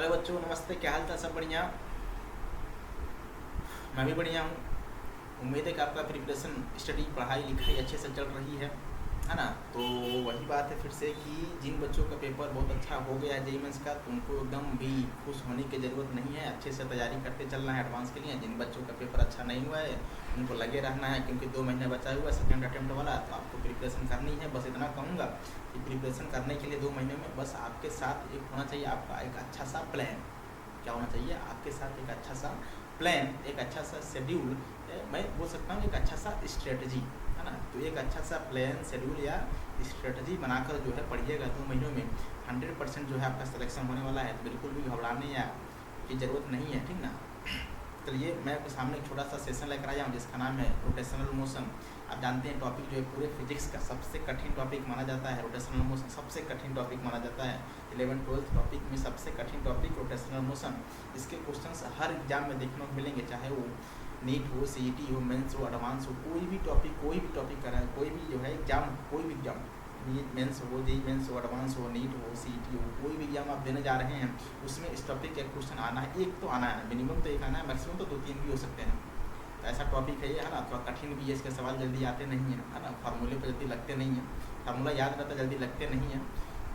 Hello बच्चों, नमस्ते। क्या हाल चाल? सब बढ़िया? मैं भी बढ़िया हूँ। उम्मीद है कि आपका प्रिपरेशन, स्टडी, पढ़ाई लिखाई अच्छे से चल रही है ना? तो वही बात है फिर से कि जिन बच्चों का पेपर बहुत अच्छा हो गया है जेईई मेंस का, तो उनको एकदम भी खुश होने की ज़रूरत नहीं है। अच्छे से तैयारी करते चलना है एडवांस के लिए। जिन बच्चों का पेपर अच्छा नहीं हुआ है उनको लगे रहना है, क्योंकि 2 महीने बचा हुआ है सेकेंड अटेम्प्ट वाला। तो आपको प्रिपरेशन करनी है। बस इतना कहूँगा कि प्रिपरेशन करने के लिए 2 महीने में बस आपके साथ एक होना चाहिए, आपका एक अच्छा सा प्लान। क्या होना चाहिए? आपके साथ एक अच्छा सा प्लान, एक अच्छा सा शेड्यूल, मैं बोल सकता हूँ एक अच्छा सा स्ट्रेटजी, है ना? तो एक अच्छा सा प्लान, शेड्यूल या स्ट्रेटजी बनाकर जो है पढ़िएगा 2 महीनों में 100% जो है आपका सिलेक्शन होने वाला है। तो बिल्कुल भी घबराने या की ज़रूरत नहीं है, ठीक ना? चलिए, मैं आपके सामने एक छोटा सा सेशन लेकर आया हूँ जिसका नाम है रोटेशनल मोशन। आप जानते हैं टॉपिक जो है पूरे फिजिक्स का सबसे कठिन टॉपिक माना जाता है। रोटेशनल मोशन सबसे कठिन टॉपिक माना जाता है। 11th-12th टॉपिक में सबसे कठिन टॉपिक रोटेशनल मोशन। इसके क्वेश्चंस हर एग्जाम में देखने को मिलेंगे, चाहे वो नीट हो, सीईटी हो, मेंस हो, एडवांस हो, कोई भी टॉपिक कर रहा है, कोई भी जो है एग्जाम, कोई भी एग्जाम, मेंस हो, जेईई मेंस हो, एडवांस हो, नीट हो, सीईटी हो, कोई भी एग्जाम आप देने जा रहे हैं उसमें इस टॉपिक का क्वेश्चन आना है। एक तो आना है, मिनिमम तो एक आना है, मैक्सिमम तो 2-3 भी हो सकते हैं। तो ऐसा टॉपिक है ये, है ना? थोड़ा कठिन भी है, इसके सवाल जल्दी आते नहीं हैं, है ना? फार्मूले पर जल्दी लगते नहीं हैं, फार्मूला याद रहता जल्दी लगते नहीं हैं।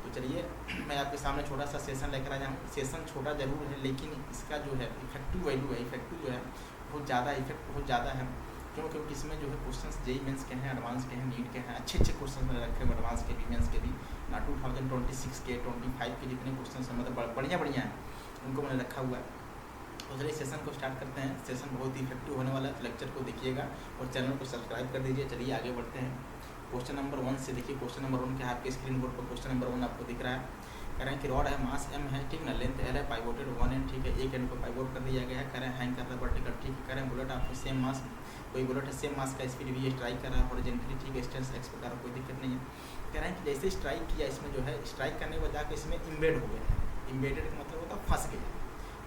तो चलिए, मैं आपके सामने छोटा सा सेशन लेकर आया हूँ। सेशन छोटा जरूर है, लेकिन इसका जो है इफेक्टिव वैल्यू है, इफेक्टिव जो है बहुत ज़्यादा, इफेक्ट बहुत ज़्यादा है। क्यों? क्योंकि इसमें जो है क्वेश्चंस जेईई मेंस के हैं, एडवांस के हैं, नीट के हैं, अच्छे क्वेश्चन मैंने रखे हैं एडवांस के भी, मेंस के भी। 2026 के, 25 के जितने क्वेश्चन हैं, मतलब बढ़िया बढ़िया हैं, उनको मैंने रखा हुआ है। तो चलिए सेशन को स्टार्ट करते हैं। सेशन बहुत ही इफेक्टिव होने वाला है, तो लेक्चर को देखिएगा और चैनल को सब्सक्राइब कर दीजिए। चलिए आगे बढ़ते हैं। क्वेश्चन नंबर 1 से देखिए। क्वेश्चन नंबर 1 क्या है? आपके स्क्रीन बोर्ड पर क्वेश्चन नंबर 1 आपको दिख रहा है। कह रहे हैं कि रॉड है, मास m है, ठीक ना? लेंथ l है, पाइवोटेड 1 एंड, ठीक है, एक एंड को पाइवोट कर दिया गया है। कह रहे हैं हैंग कर रहा है वर्टिकल, ठीक है। कह रहे हैं बुलेट आपको सेम मास, कोई बुलेट है सेम मास का, स्पीड v स्ट्राइक कर रहा है हॉरिजॉन्टली, ठीक है, डिस्टेंस x पर, कोई दिक्कत नहीं है। कह रहे हैं कि जैसे स्ट्राइक किया, इसमें जो है स्ट्राइक करने के बाद जाकर इसमें इम्बेड हो गया है। इम्बेडेड का मतलब होता है फंस गया।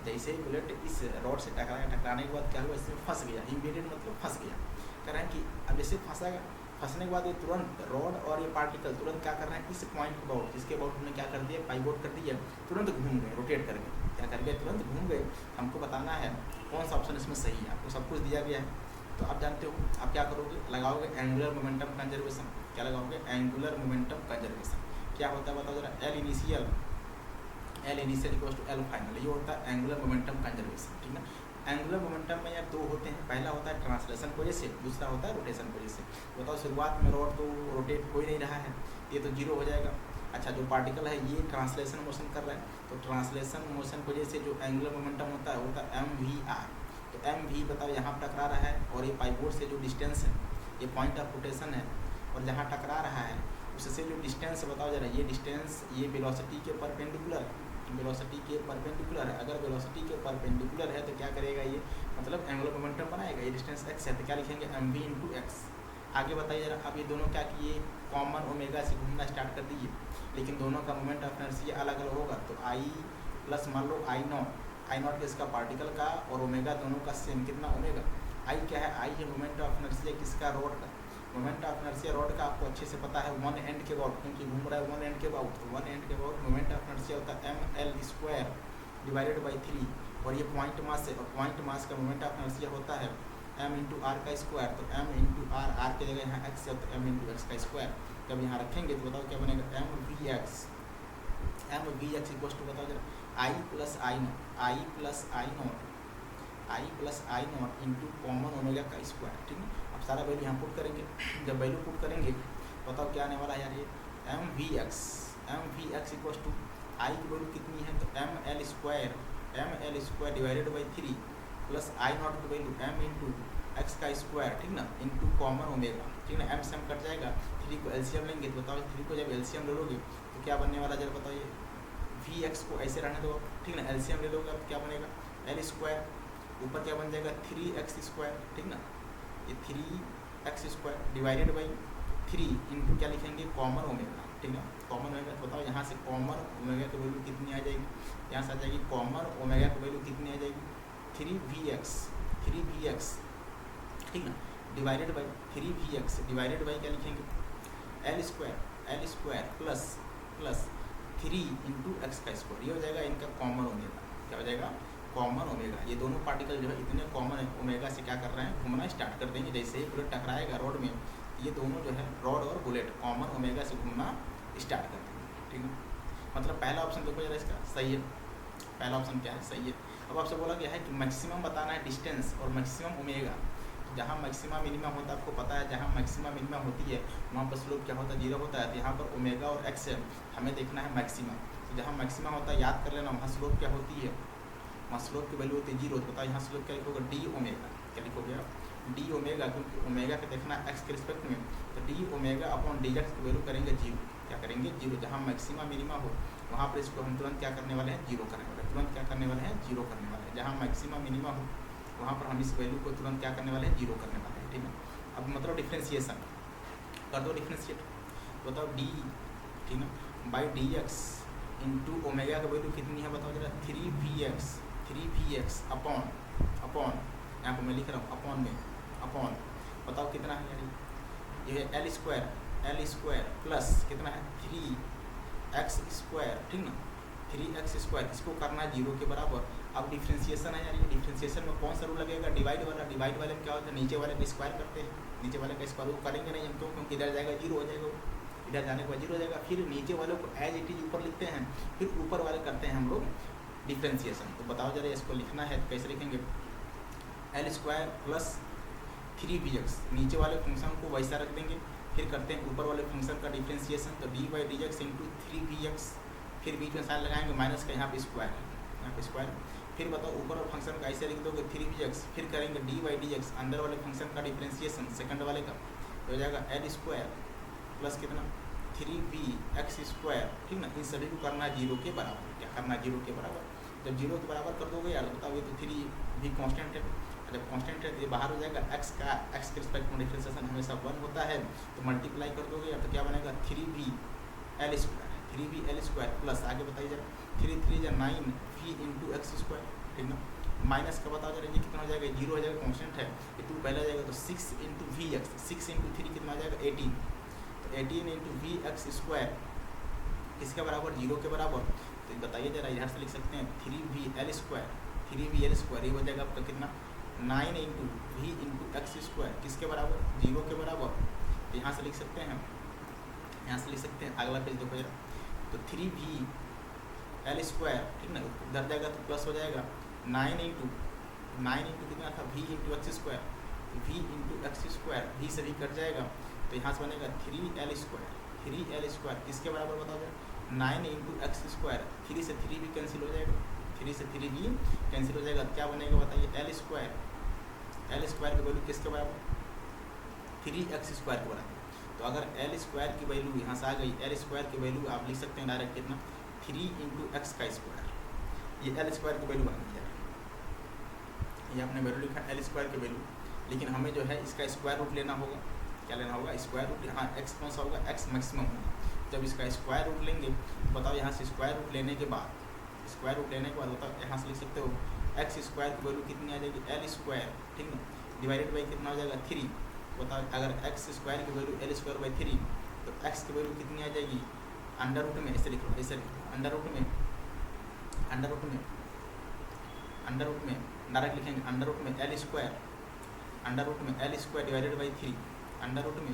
जैसे ही बुलेट इस रॉड से टकराने के बाद क्या हुआ? इसमें फंस गया। इम्बेडेड मतलब फंस गया। कह रहे हैं कि अब जैसे फंसेगा, फंसने के बाद ये तुरंत रॉड और ये पार्टिकल तुरंत क्या कर रहे हैं? इस पॉइंट के अबाउट, इसके अबाउट हमने क्या कर दिया? पाइवोट कर दिया, तुरंत घूम गए, रोटेट कर गए। क्या कर गए? तुरंत घूम गए। हमको बताना है कौन सा ऑप्शन इसमें सही है। आपको सब कुछ दिया गया है, तो आप जानते हो आप क्या करोगे? लगाओगे एंगुलर मोमेंटम कंजर्वेशन। क्या लगाओगे? Angular momentum conservation. क्या होता है बताओ जरा? L initial equals to L final, ये होता है एंगुलर मोमेंटम कंजर्वेशन, ठीक है। एंगुलर मोमेंटम में यार 2 होते हैं। पहला होता है ट्रांसलेशन की वजह से, दूसरा होता है रोटेशन की वजह से। बताओ, शुरुआत में रॉड तो रोटेट हो ही नहीं रहा है, ये तो 0 हो जाएगा। अच्छा, जो पार्टिकल है ये ट्रांसलेशन मोशन कर रहा है, तो ट्रांसलेशन मोशन की वजह से जो एंगुलर मोमेंटम होता है mvr। तो mv बताओ यहाँ टकरा रहा है, और ये पाइवोट से जो डिस्टेंस है, ये पॉइंट ऑफ रोटेशन है, और जहाँ टकरा रहा है उससे जो डिस्टेंस बताओ जरा, ये डिस्टेंस ये वेलोसिटी के परपेंडिकुलर, वेलोसिटी के परपेंडिकुलर है। अगर वेलोसिटी के परपेंडिकुलर है तो क्या करेगा? ये मतलब एंगुलर मोमेंटम बनाएगा। ये डिस्टेंस x है, तो क्या लिखेंगे? mv × x। आगे बताइए जरा। अब ये दोनों क्या किए? कॉमन ओमेगा से घूमना स्टार्ट कर दिए, लेकिन दोनों का मोमेंट ऑफ इनर्शिया अलग अलग होगा। तो i प्लस मान लो आई नॉट इसका पार्टिकल का, और ओमेगा दोनों का सेम। कितना? ओमेगा। i क्या है? i है मोमेंट ऑफ इनर्शिया किसका? रॉड का। मोमेंट ऑफ इनर्शिया रॉड का आपको अच्छे से पता है, 1 एंड के अबाउट, क्योंकि घूम रहा है 1 एंड के अबाउट। तो 1 एंड के अबाउट मोमेंट ऑफ इनर्शिया होता है ml² डिवाइडेड बाई 3, और ये पॉइंट मास है, और पॉइंट मास का मोमेंट ऑफ इनर्शिया होता है m × r का स्क्वायर। तो m × r की जगह यहाँ x है, तो m × x का स्क्वायर। जब यहाँ रखेंगे तो बताओ क्या बनेगा? mvx इक्वल्स टू बताओ जरा i plus I not into common omega का स्क्वायर, ठीक है। अब सारा वैल्यू यहाँ पुट करेंगे। जब वैल्यू पुट करेंगे बताओ क्या आने वाला है यार? ये mvx इक्वल्स टू आई की वैल्यू कितनी है? तो ml square divided by 3 plus I not की वैल्यू m × x का स्क्वायर, ठीक ना, इंटू कॉमन ओमेगा, ठीक ना। m से m कट जाएगा, 3 को एलसीएम लेंगे तो बताओ 3 को जब एलसीएम ले लोगे तो क्या बनने वाला जरा बताओ? ये vx को ऐसे रहने दो, ठीक ना, एलसीएम ले लोगे अब क्या बनेगा? l स्क्वायर, ऊपर क्या बन जाएगा? 3x², ठीक ना। ये 3x² डिवाइडेड बाई 3 इंटू क्या लिखेंगे? कॉमन ओमेगा, ठीक है। कॉमन ओमेगा, तो बताओ यहाँ से कॉमन ओमेगा की वैल्यू कितनी आ जाएगी? यहाँ से आ जाएगी कॉमन ओमेगा की वैल्यू कितनी आ जाएगी? 3vx, ठीक ना, divided by 3vx divided by क्या लिखेंगे? l² प्लस 3 इंटू x² ये हो जाएगा इनका कॉमन ओमेगा, क्या हो जाएगा, कॉमन ओमेगा। ये दोनों पार्टिकल जो है इतने कॉमन है, ओमेगा से क्या कर रहे हैं, घूमना स्टार्ट कर देंगे। जैसे ही बुलेट टकराएगा रोड में, ये दोनों जो है रॉड और बुलेट कॉमन ओमेगा से घूमना स्टार्ट कर देंगे। ठीक है, मतलब पहला ऑप्शन देखो जरा इसका सही है। पहला ऑप्शन क्या है, सही है। अब आपसे बोला गया है कि मैक्सिमम बताना है डिस्टेंस और मैक्सिमम ओमेगा। जहाँ मैक्सिमा मिनिमा होता है आपको पता है, जहाँ मैक्सिमा मिनिमा होती है वहाँ पर स्लोप क्या होता है, 0 होता है। तो यहाँ पर ओमेगा और एक्स है, हमें देखना है मैक्सिमा। तो जहाँ मैक्सिमा होता है याद कर लेना, वहाँ स्लोप क्या होती है, वहाँ स्लोप की वैल्यू होती है 0। तो बताओ यहाँ स्लोप क्या लिखोगे, डी ओमेगा। क्या लिखोगे आप, डी ओमेगा, क्योंकि ओमेगा का देखना है एक्स के रिस्पेक्ट में। तो D omega upon D x की वैल्यू करेंगे 0। क्या करेंगे, 0। जहाँ मैक्सिमा मिनिमा हो वहाँ पर इसको हम तुरंत क्या करने वाले हैं, 0 करने वाले हैं। तुरंत क्या करने वाले हैं, 0 करने वाले हैं। जहाँ मैक्सिमा मिनिमा हो वहाँ पर हम इस वैल्यू को तुरंत क्या करने वाले हैं, 0 करने वाले हैं। ठीक है, अब मतलब डिफ्रेंसिएशन कर दो, डिफ्रेंशिएट। बताओ डी, ठीक है, by D x into omega का वैल्यू कितनी है बताओ जरा, 3 v अपॉन यहाँ पर मैं लिख रहा हूँ अपॉन में, अपॉन बताओ कितना है यार, ये है एल स्क्वायर प्लस कितना है 3x²। ठीक ना, 3x², इसको करना है 0 के बराबर। अब डिफ्रेंसिएशन है यार, ये डिफ्रेंसिएशन में कौन सा रूल लगेगा, डिवाइड वाला। डिवाइड वाले में क्या होता है, नीचे वाले का स्क्वायर करते हैं, नीचे वाले का स्क्वायर वो करेंगे नहीं हम, क्योंकि इधर जाएगा 0 हो जाएगा, इधर जाने के बाद 0 हो जाएगा। फिर नीचे वालों को एज इट इज ऊपर लिखते हैं, फिर ऊपर वाले करते हैं हम लोग डिफ्रेंसिएशन। तो बताओ जरा इसको लिखना है कैसे लिखेंगे, L² प्लस 3vx, नीचे वाले फंक्शन को वैसा रख देंगे, फिर करते हैं ऊपर वाले फंक्शन का डिफ्रेंसिएशन। तो dy/dx इंटू 3vx, फिर बीच में साइन लगाएंगे माइनस का, यहाँ पे स्क्वायर है, यहाँ पे स्क्वायर। फिर बताओ ऊपर वाले फंक्शन का ऐसे लिख दोगे 3vx, फिर करेंगे dy/dx अंदर वाले फंक्शन का डिफ्रेंसिएशन सेकंड वाले का, तो हो जाएगा L² प्लस कितना 3vx²। ठीक ना, इन सभी को करना है 0 के बराबर। क्या करना है, 0 के बराबर। जब 0 के बराबर कर दोगे यार, बताओ ये तो 3 भी कांस्टेंट है, जब कांस्टेंट है तो ये बाहर हो जाएगा, x के रिस्पेक्ट में डिफरेंशिएशन हमेशा 1 होता है, तो मल्टीप्लाई कर दोगे या तो क्या बनेगा 3vL² प्लस आगे बताइए जरा 3 × 9 v इंटू x²। ठीक ना, माइनस का बताओ जरा, ये कितना हो जाएगा, 0 हो जाएगा, कांस्टेंट है, ये 2 पहले जाएगा तो 6 इंटू vx, 6 इंटू 3 कितना हो जाएगा 18, तो 18 इंटू vx² किसके बराबर, 0 के बराबर। तो बताइए जरा, इधर से लिख सकते हैं 3vL², ये हो जाएगा आपका कितना 9 इंटू v इंटू x² किसके बराबर, 0 के बराबर। तो यहाँ से लिख सकते हैं, यहाँ से लिख सकते हैं, अगला पेज देखो जरा, तो 3vL²। ठीक ना, उधर जाएगा तो प्लस हो जाएगा 9 इंटू कितना था, v into x², v into x², v से भी कट जाएगा, तो यहाँ से बनेगा 3L² किसके बराबर बताओ जरा, 9 इंटू x²। 3 से 3 भी कैंसिल हो जाएगा, 3 से 3 भी कैंसिल हो जाएगा, क्या बनेगा बताइए, L² की वैल्यू किसके बराबर, 3x² के बराबर। तो अगर L² की वैल्यू यहाँ से आ गई, L² की वैल्यू आप लिख सकते हैं डायरेक्ट कितना 3 इंटू x²। ये L² की वैल्यू आ गई है, ये आपने वैल्यू लिखा L² की वैल्यू, लेकिन हमें जो है इसका स्क्वायर रूट लेना होगा। क्या लेना होगा, स्क्वायर रूट। हाँ, x कौन सा होगा, x मैक्सिमम होगा। जब इसका स्क्वायर रूट लेंगे, बताओ यहाँ से स्क्वायर रूट लेने के बाद बताओ यहाँ से लिख सकते हो x² की वैल्यू कितनी आ जाएगी, L²। ठीक है, डिवाइडेड बाई कितना हो जाएगा 3। बताओ अगर x² की वैल्यू L²/3, तो x की वैल्यू कितनी आ जाएगी, अंडर रूट में, ऐसे लिख लो, ऐसे अंडर रूट में डायरेक्ट लिखेंगे, अंडर रूट में L² divided by 3, under root में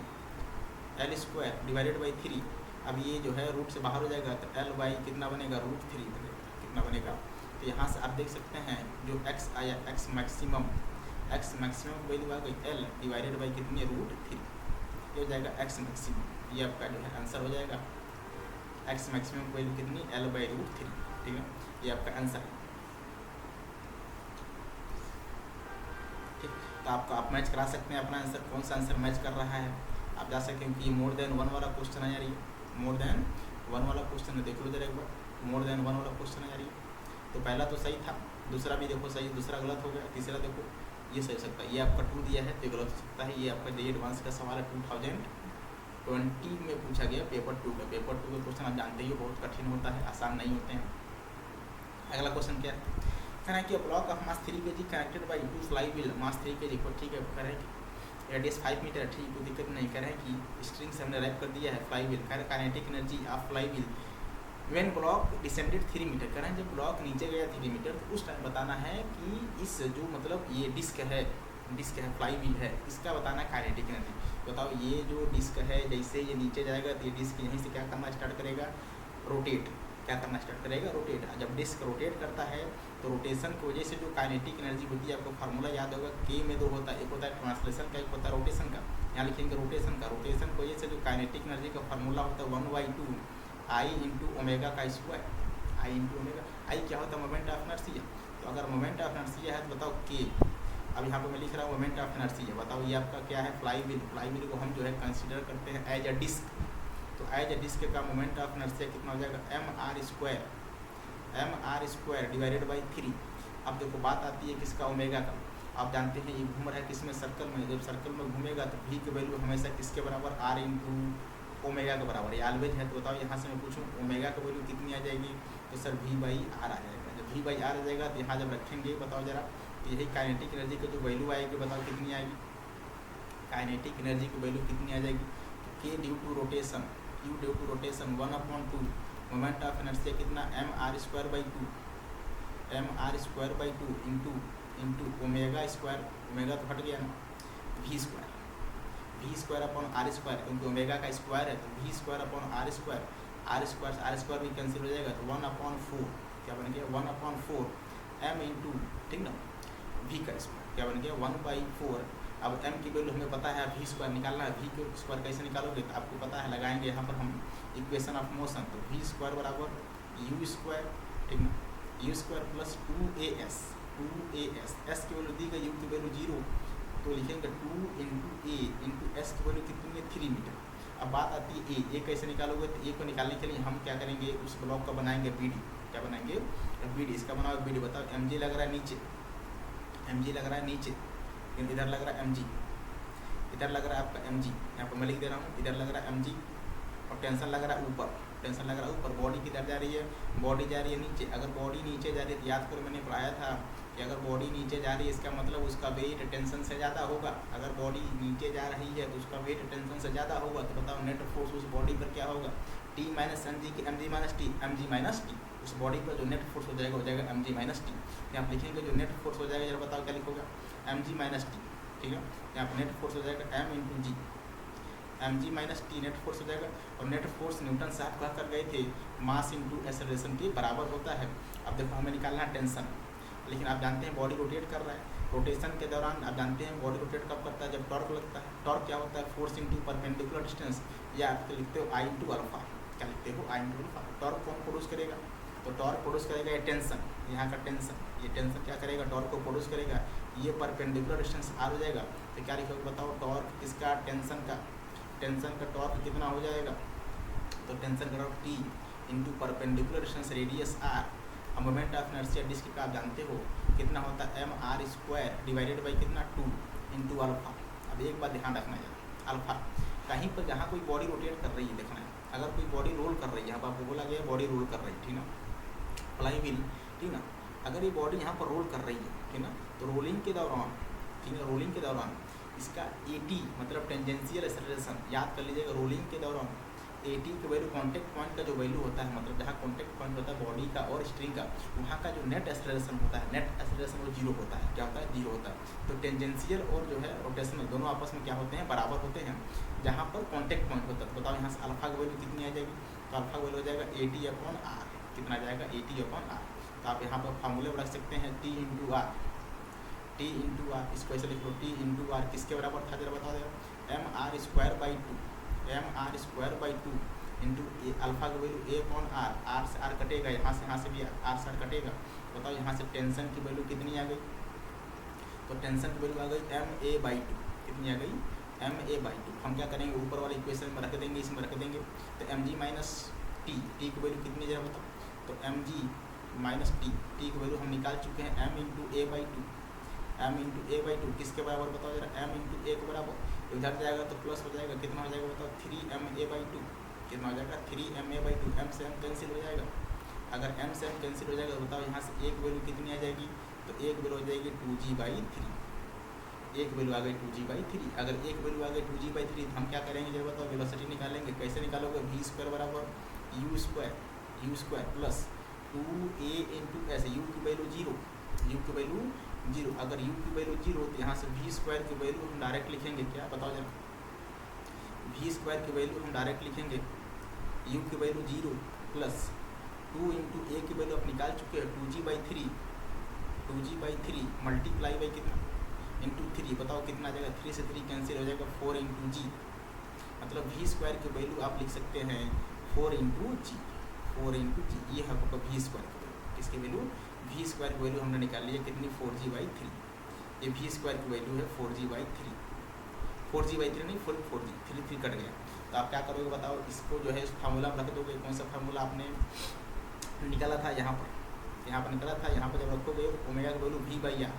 L² डिवाइडेड बाई 3। अब ये जो है रूट से बाहर हो जाएगा, तो L/ कितना बनेगा, √3 बनेगा, कितना बनेगा। तो यहाँ से आप देख सकते हैं जो x आया, x मैक्सिमम वैल्यू आ गई L डिवाइडेड बाई कितनी, √3, ये हो जाएगा x मैक्सिमम। ये आपका जो है आंसर हो जाएगा, x मैक्सिमम वैल्यू कितनी, L/√3। ठीक है, ये आपका आंसर है। ठीक, तो आप मैच करा सकते हैं अपना आंसर, कौन सा आंसर मैच कर रहा है आप जा सकते हैं, क्योंकि ये मोर देन 1 वाला क्वेश्चन है यार, ये मोर देन 1 वाला क्वेश्चन है, देख लो जरा एक बार, मोर देन 1 वाला क्वेश्चन है यार ये। तो पहला तो सही था, दूसरा भी देखो सही, दूसरा गलत हो गया, तीसरा देखो ये सही हो सकता है। ये आपका 2 दिया है तो गलत हो सकता है। ये आपका जे एडवांस का सवाल है, 2020 में पूछा गया पेपर 2 का। पेपर 2 का क्वेश्चन आप जानते ही हो, बहुत कठिन होता है, आसान नहीं होते हैं। अगला क्वेश्चन क्या है, कह रहा है कि block of mass 3 kg connected by 2 fly wheel mass 3 kg को। ठीक है, कह रहे हैं कि रेडियस 5 मीटर है, ठीक, कोई दिक्कत नहीं। कह रहे हैं कि स्ट्रिंग से हमने रैप कर दिया है फ्लाई व्हील। कह रहे kinetic energy of flywheel when block descended 3 metre, कह रहे हैं जब ब्लॉक नीचे गया 3 मीटर तो उस टाइम बताना है कि इस जो मतलब ये डिस्क है फ्लाई व्हील है, इसका बताना है काइनेटिक एनर्जी। बताओ ये जो डिस्क है जैसे ये नीचे जाएगा तो ये डिस्क यहीं से क्या करना स्टार्ट करेगा, रोटेट, क्या करना स्टार्ट करेगा, रोटेट। जब डिस्क रोटेट करता है तो रोटेशन की वजह से जो काइनेटिक एनर्जी होती है, आपको फार्मूला याद होगा, के में 2 होता है, एक होता है ट्रांसलेशन का, एक होता है रोटेशन का। यहाँ लिखेंगे रोटेशन का, रोटेशन की वजह से जो काइनेटिक एनर्जी का फार्मूला होता है 1/2 आई इंटू ओमेगा का स्क्वायर, आई इंटू ओमेगा। आई क्या होता है, मोमेंट ऑफ इनर्शिया। तो अगर मोमेंट ऑफ इनर्शिया है तो बताओ के, अब यहाँ पर मैं लिख रहा हूँ मोमेंट ऑफ इनर्शिया। बताओ ये आपका क्या है, फ्लाई व्हील। फ्लाई व्हील को हम जो है कंसीडर करते हैं एज अ डिस्क। तो एज अ डिस्क का मोमेंट ऑफ इनर्शिया कितना हो जाएगा, mr स्क्वायर डिवाइडेड बाई 3। अब देखो बात आती है किसका, ओमेगा का। आप जानते हैं ये घूम रहा है किसमें, सर्कल में। जब सर्कल में घूमेगा तो v की वैल्यू हमेशा किसके बराबर, r इंटू ओमेगा के बराबर, ये ऑलवेज है। तो बताओ यहाँ से मैं पूछूँ ओमेगा की वैल्यू कितनी आ जाएगी, तो सर v/r आ जाएगा। जब v/r आ जाएगा तो यहाँ जब रखेंगे बताओ जरा, तो यही काइनेटिक एनर्जी की जो वैल्यू आएगी बताओ कितनी आएगी, काइनेटिक एनर्जी की वैल्यू कितनी आ जाएगी, k due to rotation, q due to rotation 1/2, moment of inertia कितना mr square by 2 into omega square, omega तो हट गया ना, v square upon r square, क्योंकि ओमेगा का स्क्वायर है तो v square upon r square भी कैंसिल हो जाएगा, तो 1/4 क्या बन गया, 1/4 m इंटू, ठीक ना, v का स्क्वायर क्या बन गया 1/4। अब m की वैल्यू हमें पता है, v स्क्वायर निकालना है, v के स्क्वायर कैसे निकालोगे तो आपको पता है, लगाएंगे यहाँ पर हम इक्वेशन ऑफ मोशन। तो v स्क्वायर बराबर u स्क्वायर, ठीक ना, u square plus 2as, s की वैल्यू दी गई, u की वैल्यू 0, तो लिखेंगे 2 इंटू ए इंटू एस की वैल्यू कितनी है 3 मीटर। अब बात आती है ए कैसे निकालोगे, तो ए को निकालने के लिए हम क्या करेंगे, उस ब्लॉक का बनाएंगे बीडी। क्या बनाएंगे, बीडी। इसका बनाओ बीडी। बताओ mg लग रहा है नीचे, mg लग रहा है नीचे, इधर लग रहा है mg, इधर लग रहा है आपका mg, यहाँ पर मैं लिख दे रहा हूँ, इधर लग रहा है mg, और टेंशन लग रहा है ऊपर, टेंशन लग रहा है ऊपर। बॉडी किधर जा रही है, बॉडी जा रही है नीचे। अगर बॉडी नीचे जा रही है तो याद करो मैंने पढ़ाया था कि अगर बॉडी नीचे जा रही है इसका मतलब उसका वेट टेंशन से ज़्यादा होगा। अगर बॉडी नीचे जा रही है तो उसका वेट टेंशन से ज़्यादा होगा, तो बताओ नेट फोर्स उस बॉडी पर क्या होगा, T माइनस mg की mg माइनस टी, उस बॉडी पर जो नेट फोर्स हो जाएगा mg माइनस टी। यहाँ आप लिखेंगे जो नेट फोर्स हो जाएगा, जरा बताओ क्या लिखोगे, mg माइनस टी, ठीक है। यहाँ पर नेट फोर्स हो जाएगा m इंटू जी, mg minus T net force हो जाएगा। और नेट फोर्स न्यूटन साहब कह कर गए थे मास इंटू एक्सेलरेशन के बराबर होता है। अब देखो हमें निकालना है टेंशन, लेकिन आप जानते हैं बॉडी रोटेट कर रहा है, रोटेशन के दौरान आप जानते हैं बॉडी रोटेट कब करता है, जब टॉर्क लगता है। टॉर्क क्या होता है, फोर्स इंटू परपेंडिकुलर डिस्टेंस, या आप लिखते हो आई इंटू अल्फा। क्या लिखते हो, आई इंटू अल्फा। टॉर्क कौन प्रोड्यूस करेगा, तो टॉर्क प्रोड्यूस करेगा ये टेंशन, यहाँ का टेंशन, ये टेंशन क्या करेगा, टॉर्क को प्रोड्यूस करेगा। ये परपेंडिकुलर डिस्टेंस आर हो जाएगा, तो क्या लिखोगे बताओ, टॉर्क किसका, टेंशन का, टेंशन का टॉर्क कितना हो जाएगा, तो टेंशन का T into perpendicular distance radius R. अब मोमेंट ऑफ इनर्शिया डिस्क का आप जानते हो कितना होता है, mr स्क्वायर डिवाइडेड बाई कितना 2 इंटू अल्फा। अब एक बात ध्यान रखना है, अल्फा कहीं पर जहाँ कोई बॉडी रोटेट कर रही है देखना है, अगर कोई बॉडी रोल कर रही है, यहाँ पर आपको बोला गया बॉडी रोल कर रही है, ठीक ना, फ्लाई व्हील, ठीक ना, अगर ये बॉडी यहाँ पर रोल कर रही है, ठीक ना, तो रोलिंग के दौरान, ठीक है, रोलिंग के दौरान इसका AT मतलब टेंजेंशियल एक्सेलरेशन याद कर लीजिएगा। रोलिंग के दौरान AT की वैल्यू कॉन्टेक्ट पॉइंट का जो वैल्यू होता है, मतलब जहाँ कॉन्टेक्ट पॉइंट होता है बॉडी का और स्ट्रिंग का, वहाँ का जो नेट एक्सेलरेशन होता है, नेट एक्सेलरेशन वो 0 होता है। क्या होता है, 0 होता है। तो टेंजेंशियल और जो है रोटेशनल दोनों आपस में क्या होते हैं, बराबर होते हैं जहाँ पर कॉन्टेक्ट पॉइंट होता है। तो बताओ यहाँ से अल्फा की वैल्यू कितनी आ जाएगी, तो अल्फा की वैल्यू हो जाएगा AT/R, कितना आ जाएगा AT/R। तो आप यहाँ पर फार्मूले रख सकते हैं T इंटू आर, इसको ऐसे लिख लो, T इंटू आर किसके बराबर था जरा बता देगा, mr square by 2 into alpha की वैल्यू A/R, आर से आर कटेगा, यहाँ से भी आर से आर कटेगा। बताओ यहाँ से टेंशन की वैल्यू कितनी आ गई, तो टेंशन की वैल्यू आ गई ma/2, कितनी आ गई ma/2। हम क्या करेंगे, ऊपर वाले इक्वेशन में रख देंगे, इसमें रख देंगे, तो mg माइनस टी की वैल्यू कितनी जरा बताओ, तो mg माइनस टी की वैल्यू हम निकाल चुके हैं m इंटू a/2 किसके बराबर बताओ जरा, m इंटू ए के बराबर। इधर जाएगा तो प्लस हो जाएगा, कितना हो जाएगा बताओ 3ma/2, कितना हो जाएगा 3ma/2, m से m कैंसिल हो जाएगा। अगर m से m कैंसिल हो जाएगा तो बताओ यहाँ से एक वैल्यू कितनी आ जाएगी, तो एक वैल्यू हो जाएगी 2g/3, एक वैल्यू आ गई 2g/3। अगर एक वैल्यू आ गई 2g/3 तो हम क्या करेंगे जब बताओ, वेलोसिटी निकालेंगे। कैसे निकालोगे, v स्क्वायर बराबर u square you square plus 2a into S, you की वैल्यू जीरो, यू की वैल्यू जीरो। अगर यू की वैल्यू जीरो तो यहाँ से वी स्क्वायर की वैल्यू हम डायरेक्ट लिखेंगे क्या, बताओ जरा। वी स्क्वायर की वैल्यू हम डायरेक्ट लिखेंगे, यू की वैल्यू जीरो प्लस 2 इंटू ए की वैल्यू आप निकाल चुके हैं 2g/3, 2g/3 मल्टीप्लाई बाई कितना इंटू 3, बताओ कितना आ जाएगा, 3 से 3 कैंसिल हो जाएगा, 4 इंटू जी। मतलब वी स्क्वायर की वैल्यू आप लिख सकते हैं 4 इंटू जी, 4 इंटू जी। ये है आपका वी स्क्वायर की वैल्यू, किसकी वैल्यू, वी स्क्वायर की वैल्यू हमने निकाल ली है कितनी, 4g/3। ये वी स्क्वायर की वैल्यू है 4g/3, 4g/3 नहीं 4g, 3 कट गया। तो आप क्या करोगे बताओ, इसको जो है फार्मूला रख दोगे। कौन सा फार्मूला आपने निकाला था, यहाँ पर निकाला था, यहाँ पर जब रखोगे ओमेगा की वैल्यू v/r,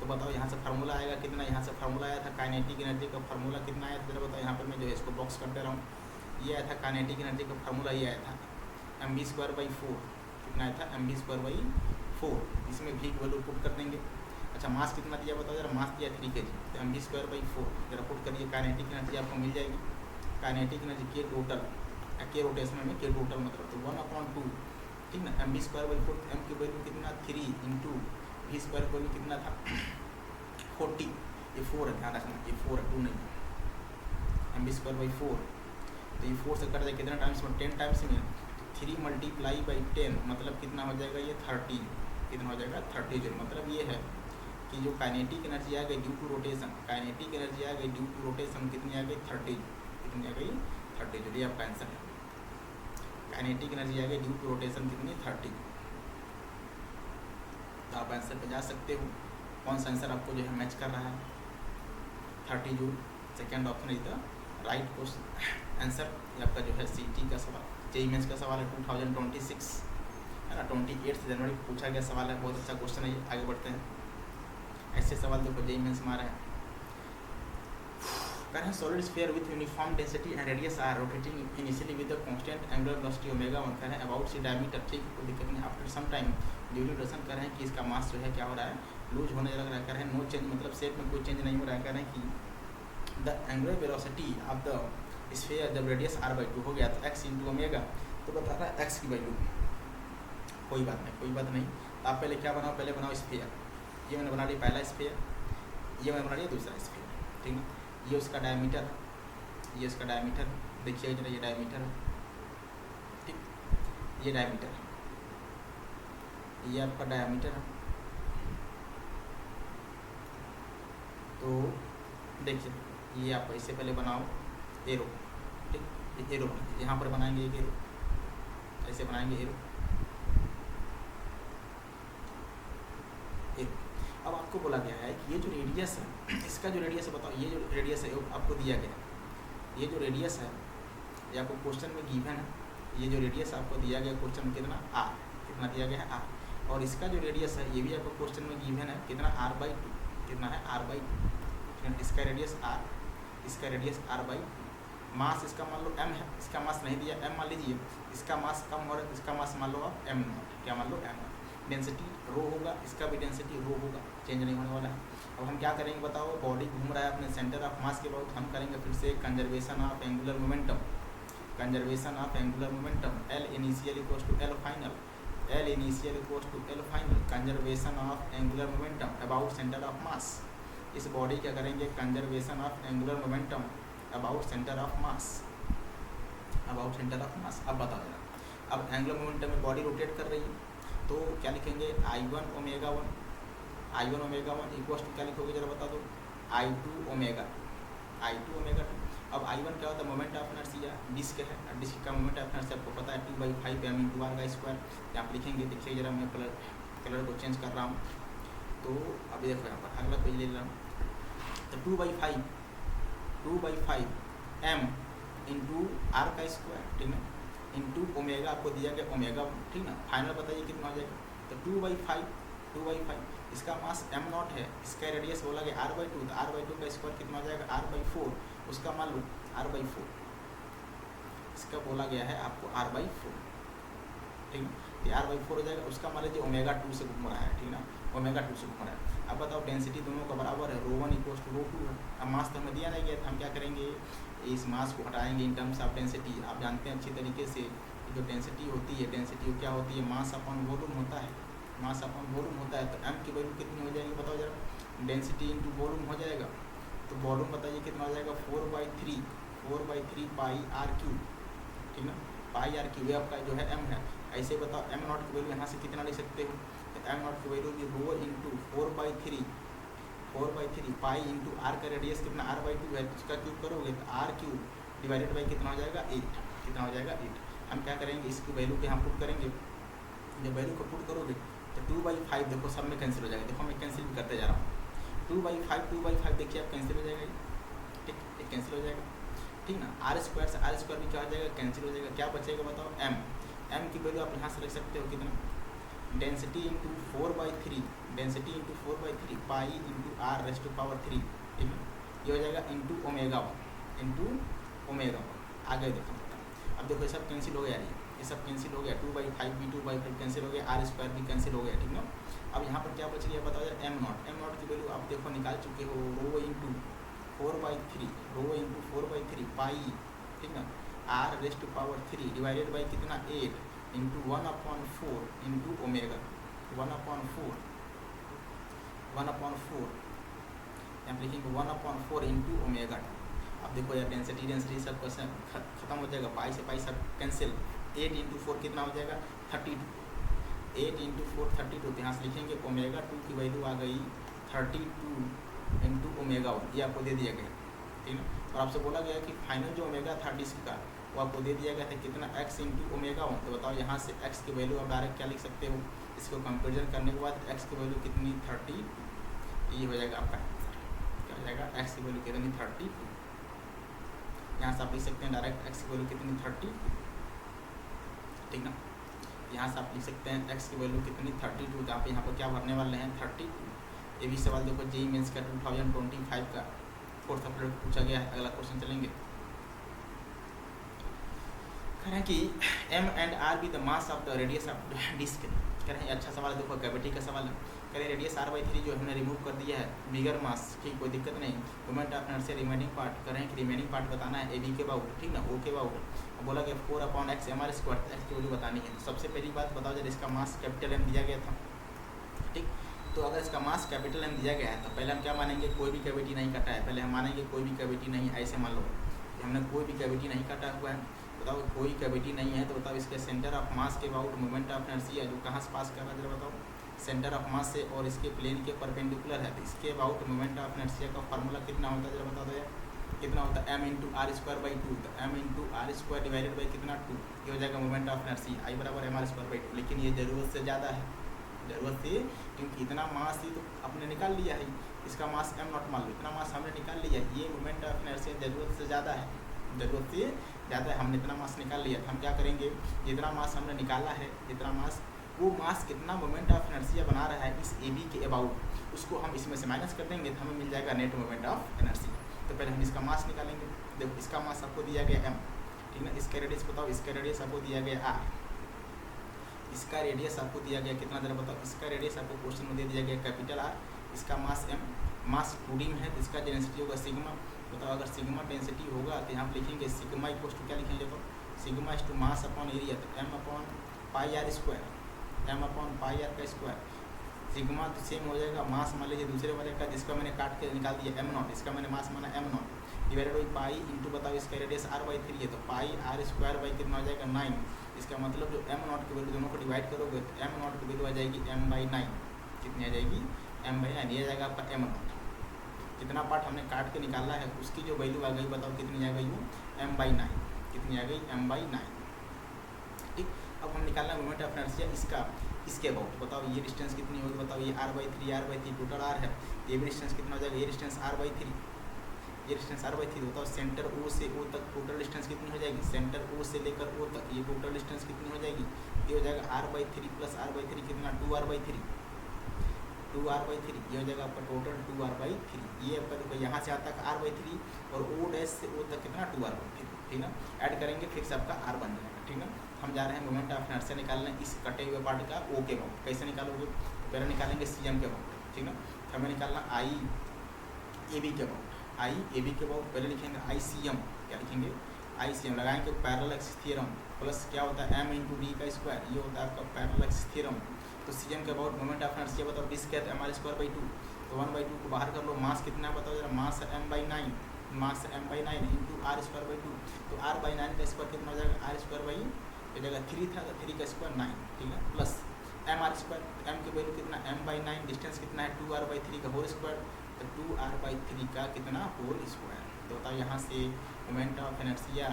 तो बताओ यहाँ से फार्मूला आएगा कितना, यहाँ से फार्मूला आया था काइनेटिक एनर्जी का फार्मूला कितना आया था, जरा बताओ। यहाँ पर मैं जो है इसको बॉक्स करते रहा हूँ। ये आया था काइनेटिक एनर्जी का फार्मूला, ये आया था mv²/4, कितना आया था mv²/4। इसमें v की वैल्यू पुट कर देंगे। अच्छा मास कितना दिया बताओ जरा, मास दिया 3 kg, तो mv²/4 जरा पुट करिए, काइनेटिक एनर्जी आपको मिल जाएगी। काइनेटिक एनर्जी के टोटल, के रोटेशन में के टोटल मतलब तो 1/2, ठीक ना, mv²/4, m की वैल्यू कितना 3 इंटू वी स्क्वायर की वैल्यू कितना था 40, ये 4 है, ध्यान रखना ये 4 है, 2 नहीं है। mv²/4 तो ये 4 से कट जाए कितना टाइम्स में, 10 टाइम्स में, तो 3 मल्टीप्लाई बाई 10 मतलब कितना हो जाएगा, ये 30, कितना हो जाएगा 30 जूल। मतलब ये है कि जो काइनेटिक एनर्जी आ गई due to rotation, kinetic energy आ गई ड्यू टू रोटेशन कितनी आ गई 30, कितनी आ गई 30 जूल। ये आपका आंसर है, काइनेटिक एनर्जी आ गई ड्यू टू रोटेशन कितनी 30। तो आप आंसर पे जा सकते हो, कौन सा आंसर आपको जो है मैच कर रहा है, 30 joule. Second option is the right question answer. ये आपका जो है सीटी का सवाल, जेईई मेंस का सवाल है 2026 है ना, 28 जनवरी को पूछा गया सवाल है, बहुत अच्छा क्वेश्चन है ये। आगे बढ़ते हैं, ऐसे सवाल देखो जेईई मेंस में आ रहा है। कह रहे हैं solid sphere with uniform density and radius R rotating initially with the constant angular velocity omega 1, कह रहे हैं अबाउट सी डायमीटर, ठीक, कोई दिक्कत नहीं। After some time during rotation, कह रहे हैं कि इसका मास जो है क्या हो रहा है, लूज होने लग रहा है। कह रहे हैं नो चेंज, मतलब शेप में कोई चेंज नहीं हो रहा है। कह रहे हैं कि the angular velocity of the sphere जब रेडियस r/2 हो गया तो x इंटू ओमेगा, तो बता रहा है x की वैल्यू, कोई बात नहीं कोई बात नहीं। तो आप पहले क्या बनाओ, पहले बनाओ स्फीयर, ये मैंने बना लिया पहला स्फीयर, ये मैंने बना लिया दूसरा स्फीयर, ठीक है। ये उसका डायमीटर, ये इसका डायमीटर, देखिए जरा ये डायमीटर है, ठीक, ये डायमीटर, ये आपका डायमीटर है। तो देखिए ये आप इससे पहले बनाओ एरो, ठीक, ये एरो यहाँ पर बनाएंगे एक एरो, ऐसे बनाएंगे एरो, एरो। अब आपको बोला गया है कि ये जो रेडियस है, इसका जो रेडियस है बताओ, ये जो रेडियस है आपको दिया गया, ये जो रेडियस है ये आपको क्वेश्चन में गिवन है, ये जो रेडियस आपको दिया गया क्वेश्चन में कितना r, कितना दिया गया है r, और इसका जो रेडियस है ये भी आपको क्वेश्चन में गिवन है कितना r/2, कितना है r/2, इसका रेडियस r, इसका रेडियस r/2, मास इसका मान लो m है, इसका मास नहीं दिया m मान लीजिए, इसका मास कम हो रहा है, इसका मास मान लो आप m नॉट, क्या मान लो m, डेंसिटी रो होगा, इसका भी डेंसिटी रो होगा, चेंज नहीं होने वाला है। अब हम क्या करेंगे बताओ, बॉडी घूम रहा है अपने सेंटर ऑफ मास के बहुत, हम करेंगे फिर से conservation of angular momentum, conservation of angular momentum, L initial equals to L final, L initial equals to L final, conservation of angular momentum about centre of mass. इस बॉडी क्या करेंगे, conservation of angular momentum about centre of mass, about centre of mass. अब बताओ जरा, अब angular momentum में body rotate कर रही है तो क्या लिखेंगे I1 omega 1, I1 omega 1 equals to क्या लिखोगे जरा बता दो, I2 ओमेगा 2। अब I1 क्या होता है, मोमेंट ऑफ इनर्शिया, डिस्क है, डिस्क का मोमेंट ऑफ इनर्शिया आपको पता है 2/5 m/r²। आप लिखेंगे, देखिए जरा मैं कलर को चेंज कर रहा हूँ। तो अभी देखो यहाँ पर अगला पेज ले रहा हूँ, तो 2/5 m इंटू r², ठीक है, इंटू ओमेगा आपको दिया गया ओमेगा, ठीक ना, फाइनल बताइए कितना हो जाएगा। तो 2/5 इसका मास m नॉट है, इसका रेडियस बोला गया r/2, तो r/2 का स्क्वायर कितना हो जाएगा r/4, उसका मान लो r/4, इसका बोला गया है आपको r/4, ठीक है, तो r/4 हो जाएगा, उसका मान लीजिए ओमेगा 2 से घूम रहा है, ठीक ना, ओमेगा 2 से घूम रहा है। अब बताओ डेंसिटी दोनों का बराबर है, ρ1 इक्वल्स टू ρ2 है। अब मास तो हमें दिया नहीं गया, तो हम क्या करेंगे, इस मास को हटाएंगे इन टर्म्स ऑफ डेंसिटी। आप जानते हैं अच्छी तरीके से जो डेंसिटी होती है, डेंसिटी क्या होती है, मास अपॉन वॉल्यूम होता है, मास अपॉन वॉल्यूम होता है। तो m की वैल्यू कितनी हो जाएगी बताओ जरा, डेंसिटी इंटू वॉल्यूम हो जाएगा। तो वॉल्यूम बताइए कितना हो जाएगा, 4/3 पाई आर क्यूब, ठीक ना, पाई आर क्यूब आपका जो है m है। ऐसे बताओ m नॉट की वैल्यू यहाँ से कितना ले सकते हो, तो m नॉट की वैल्यू होगी rho into 4/3 pi into R का रेडियस कितना r/2 है, उसका क्यूब करोगे तो r क्यूब डिवाइडेड बाई कितना हो जाएगा 8, कितना हो जाएगा 8। हम क्या करेंगे, इसकी वैल्यू के यहाँ पुट करेंगे। जब वैल्यू को पुट करोगे तो 2/5 देखो सब में कैंसिल हो जाएगा। देखो मैं कैंसिल भी करते जा रहा हूँ, 2/5 देखिए आप कैंसिल हो जाएगा, ठीक, ये कैंसिल हो जाएगा, ठीक ना। r स्क्वायर से r स्क्वायर भी क्या हो जाएगा, कैंसिल हो जाएगा। क्या बचेगा बताओ, m की वैल्यू आप यहाँ से रख सकते हो कितना, density into 4/3 pi into r raise to power 3, ठीक है, ये हो जाएगा इंटू ओमेगा 1। आगे देखो, अब देखो ये सब कैंसिल हो गया, ये सब कैंसिल हो गया, 2/5 भी 2/5 कैंसिल हो गया, r स्क्वायर भी कैंसिल हो गया, ठीक ना। अब यहाँ पर क्या बच गया बताओ यार, m नॉट की वैल्यू आप देखो निकाल चुके हो, रो इंटू 4/3 पाई, ठीक ना, r raise to power 3 divided by कितना 8 इंटू 1/4 इंटू ओमेगा 1/4 यहाँ लिखेंगे 1/4 इंटू ओमेगा। अब देखो यार डेंसिटी सब क्वेश्चन खत्म हो जाएगा, पाई से पाई सब कैंसिल, 8 इंटू 4 कितना हो जाएगा 32, 8 इंटू 4 32। तो यहाँ से लिखेंगे ओमेगा 2 की वैल्यू आ गई 32 इंटू ओमेगा 1, ये आपको दे दिया गया, ठीक है। और आपसे बोला गया कि फाइनल जो ओमेगा था डिस्क का वो आपको दे दिया गया था कितना, x इंटू ओमेगा 1। तो बताओ यहाँ से x की वैल्यू आप डायरेक्ट क्या लिख सकते हो, इसको कंपेरिजन करने के बाद x की वैल्यू कितनी 30, ये हो जाएगा आपका आंसर, क्या हो जाएगा x की वैल्यू कितनी 32। यहाँ से आप लिख सकते हैं डायरेक्ट x की वैल्यू कितनी 30, ठीक ना। यहाँ से आप लिख सकते हैं x की वैल्यू कितनी 32। तो आप यहाँ पर क्या भरने वाले हैं 32। ये भी सवाल देखो जेईई मेंस का 2025 का 4th अप्रैल को पूछा गया है। अगला क्वेश्चन चलेंगे, कह रहे हैं कि m and r be the mass of the radius of disc. कह रहे हैं अच्छा सवाल है, देखो कैविटी का सवाल है। कह रहे हैं रेडियस r/3 जो हमने रिमूव कर दिया है, बिगर मास, ठीक, कोई दिक्कत नहीं। Moment of inertia remaining part, कह रहे हैं कि रिमेनिंग पार्ट बताना है AB के अबाउट, ठीक ना, O के अबाउट। बोला गया 4/x mr स्क्वायर, x की वैल्यू बतानी है। तो सबसे पहली बात बताओ जब इसका मास कैपिटल M दिया गया था, ठीक। तो अगर इसका मास कैपिटल M दिया गया है तो पहले हम क्या मानेंगे, कोई भी कैविटी नहीं कटा है। पहले हम मानेंगे कोई भी कैविटी नहीं, ऐसे मान लो हमने कोई भी कैविटी नहीं काटा हुआ है। बताओ कोई कैविटी नहीं है तो बताओ इसके सेंटर ऑफ मास के अबाउट मोमेंट ऑफ इनर्शिया जो कहाँ से पास कर रहा है जरा बताओ, सेंटर ऑफ मास से और इसके प्लेन के परपेंडिकुलर है। तो इसके अबाउट मोमेंट ऑफ इनर्शिया का फार्मूला कितना होता है जरा बता दो यार, कितना होता है m into r square by 2। तो m into r square divided by कितना 2, ये हो जाएगा मोमेंट ऑफ इनर्शिया I बराबर mr स्क्वायर बाई 2। लेकिन ये ज़रूरत से ज़्यादा है, ज़रूरत से, क्योंकि इतना मास ही तो आपने निकाल लिया है, इसका मास m नॉट मान लो, इतना मास हमने निकाल लिया है। ये मोमेंट ऑफ इनर्शिया ज़रूरत से ज़्यादा है, ज़रूरत से ज़्यादा है। हमने इतना मास निकाल लिया, हम क्या करेंगे, जितना मास हमने निकाला है, जितना मास, वो मास कितना मोमेंट ऑफ इनर्शिया बना रहा है इस AB के अबाउट, उसको हम इसमें से माइनस कर देंगे तो हमें मिल जाएगा नेट मोमेंट ऑफ इनर्शिया। तो पहले हम इसका मास निकालेंगे। देखो इसका मास आपको दिया गया m, ठीक ना, इसका रेडियस बताओ, इसका रेडियस आपको दिया गया r, इसका रेडियस आपको दिया गया कितना जरा बताओ, इसका रेडियस आपको क्वेश्चन में दे दिया गया कैपिटल R, इसका मास m, मास 2D में है तो इसका डेंसिटी होगा सिग्मा। बताओ अगर सिग्मा डेंसिटी होगा तो यहाँ पर लिखेंगे सिग्मा इक्वल टू क्या लिखेंगे, तो sigma is to mass upon area, तो m upon pi r square, m upon pi r का स्क्वायर। सिग्मा तो सेम हो जाएगा, मास मान लीजिए दूसरे वाले का जिसका मैंने काट के निकाल दिया m नॉट, इसका मैंने मास माना m not divided by pi into बताओ इसका रेडियस r/3 है तो पाई r स्क्वायर बाई कितना हो जाएगा 9। इसका मतलब जो m नॉट की वैल्यू दोनों को डिवाइड करोगे तो m नॉट की वैल्यू आ जाएगी m/9, कितनी आ जाएगी m/9, ये आ जाएगा आपका m नॉट। जितना पार्ट हमने काट के निकाला है उसकी जो वैल्यू आ गई बताओ कितनी आ गई वो m/9, कितनी आ गई m/9, ठीक। अब हम निकालना मोमेंट ऑफ इनर्शिया इसके अबाउट। बताओ ये डिस्टेंस कितनी होगी, बताओ ये r/3 टोटल r है, ये भी डिस्टेंस कितना हो जाएगा, ये डिस्टेंस r/3, ये डिस्टेंस r/3। बताओ सेंटर O से O तक टोटल डिस्टेंस कितनी हो जाएगी, सेंटर O से लेकर O तक ये टोटल डिस्टेंस कितनी हो जाएगी, ये हो जाएगा r/3 प्लस r/3 कितना 2r/3, 2r/3, ये हो जाएगा आपका टोटल 2r/3। ये आपका देखो यहाँ से आता है r/3 और O डैश से O तक कितना 2r/3, ठीक ना। ऐड करेंगे फिर से आपका r बन जाएगा, ठीक ना। हम जा रहे हैं मोमेंट ऑफ इनर्शिया निकालने इस कटे हुए पार्ट का O के अबाउट। कैसे निकालोगे, पहले निकालेंगे CM के अबाउट, ठीक ना। हमें निकालना IAB के अबाउट, IAB के अबाउट पहले लिखेंगे ICM, क्या लिखेंगे ICM, लगाएंगे पैरेलल एक्सिस थ्योरम, प्लस क्या होता है m इंटू डी का स्क्वायर, ये होता है आपका पैरेलक्स थ्योरम। तो सीजन के अबाउट मोमेंट ऑफ इनर्शिया बताओ, डिस्क कहते हैं mr²/2, तो 1/2 को बाहर कर लो, मास कितना बताओ जरा, मास m/9, मास m/9 इंटू r²/2, तो r/9 का स्क्वायर कितना हो जाएगा, r² ये जगह 3 था तो 3 का स्क्वायर 9, ठीक है, प्लस mr², m की वैल्यू कितना m/9, डिस्टेंस कितना है 2r/3 का होल स्क्वायर, तो 2r/3 का कितना होल स्क्वायर। तो बताओ यहाँ से मोमेंट ऑफ इनर्शिया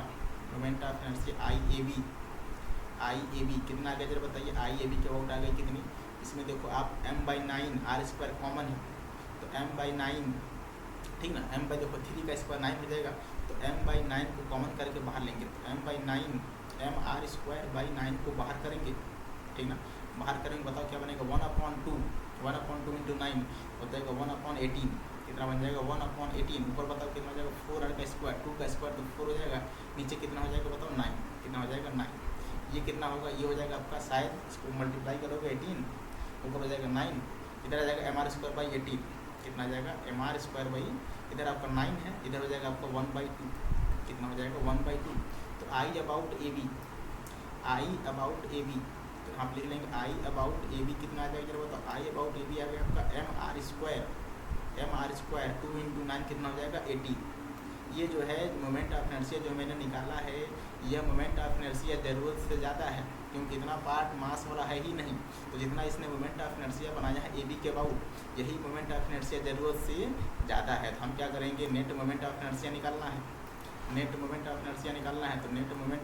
IAB कितना आ गया जरा बताइए, IAB के अबाउट आ गई कितनी, इसमें देखो आप m/9 r² कॉमन है, तो m/9, ठीक ना, m बाई देखो 3 का स्क्वायर 9 हो जाएगा, तो m/9 को कॉमन करके बाहर लेंगे, तो m/9 mr²/9 को बाहर करेंगे, ठीक ना, बाहर करेंगे बताओ क्या बनेगा, 1/2 इंटू 9 हो जाएगा 1/18, कितना बन जाएगा 1/18, ऊपर बताओ कितना हो जाएगा 4r का स्क्वायर, 2 का स्क्वायर तो 4 हो जाएगा, नीचे कितना हो जाएगा बताओ 9, कितना हो जाएगा 9, ये कितना होगा, ये हो जाएगा आपका शायद, इसको मल्टीप्लाई करोगे 18, ऊपर हो जाएगा 9, इधर आ जाएगा mr²/18, कितना आ जाएगा mr², इधर आपका 9 है, इधर हो जाएगा आपका 1/2, कितना हो जाएगा 1/2। तो I अबाउट AB, तो आप लिख लेंगे I अबाउट AB कितना आ जाएगा जरा बताओ, I अबाउट AB आ गया आपका mr², 2 इंटू 9 कितना हो जाएगा 18। ये जो है मोमेंट ऑफ इनर्शिया जो मैंने निकाला है, यह मोमेंट ऑफ इनर्शिया ज़रूरत से ज़्यादा है, क्योंकि इतना पार्ट मास वाला है ही नहीं, तो जितना इसने मोमेंट ऑफ इनर्शिया बनाया है AB के अबाउट, यही मोमेंट ऑफ इनर्शिया ज़रूरत से ज़्यादा है। तो हम क्या करेंगे, नेट मोमेंट ऑफ इनर्शिया निकालना है, तो नेट मोमेंट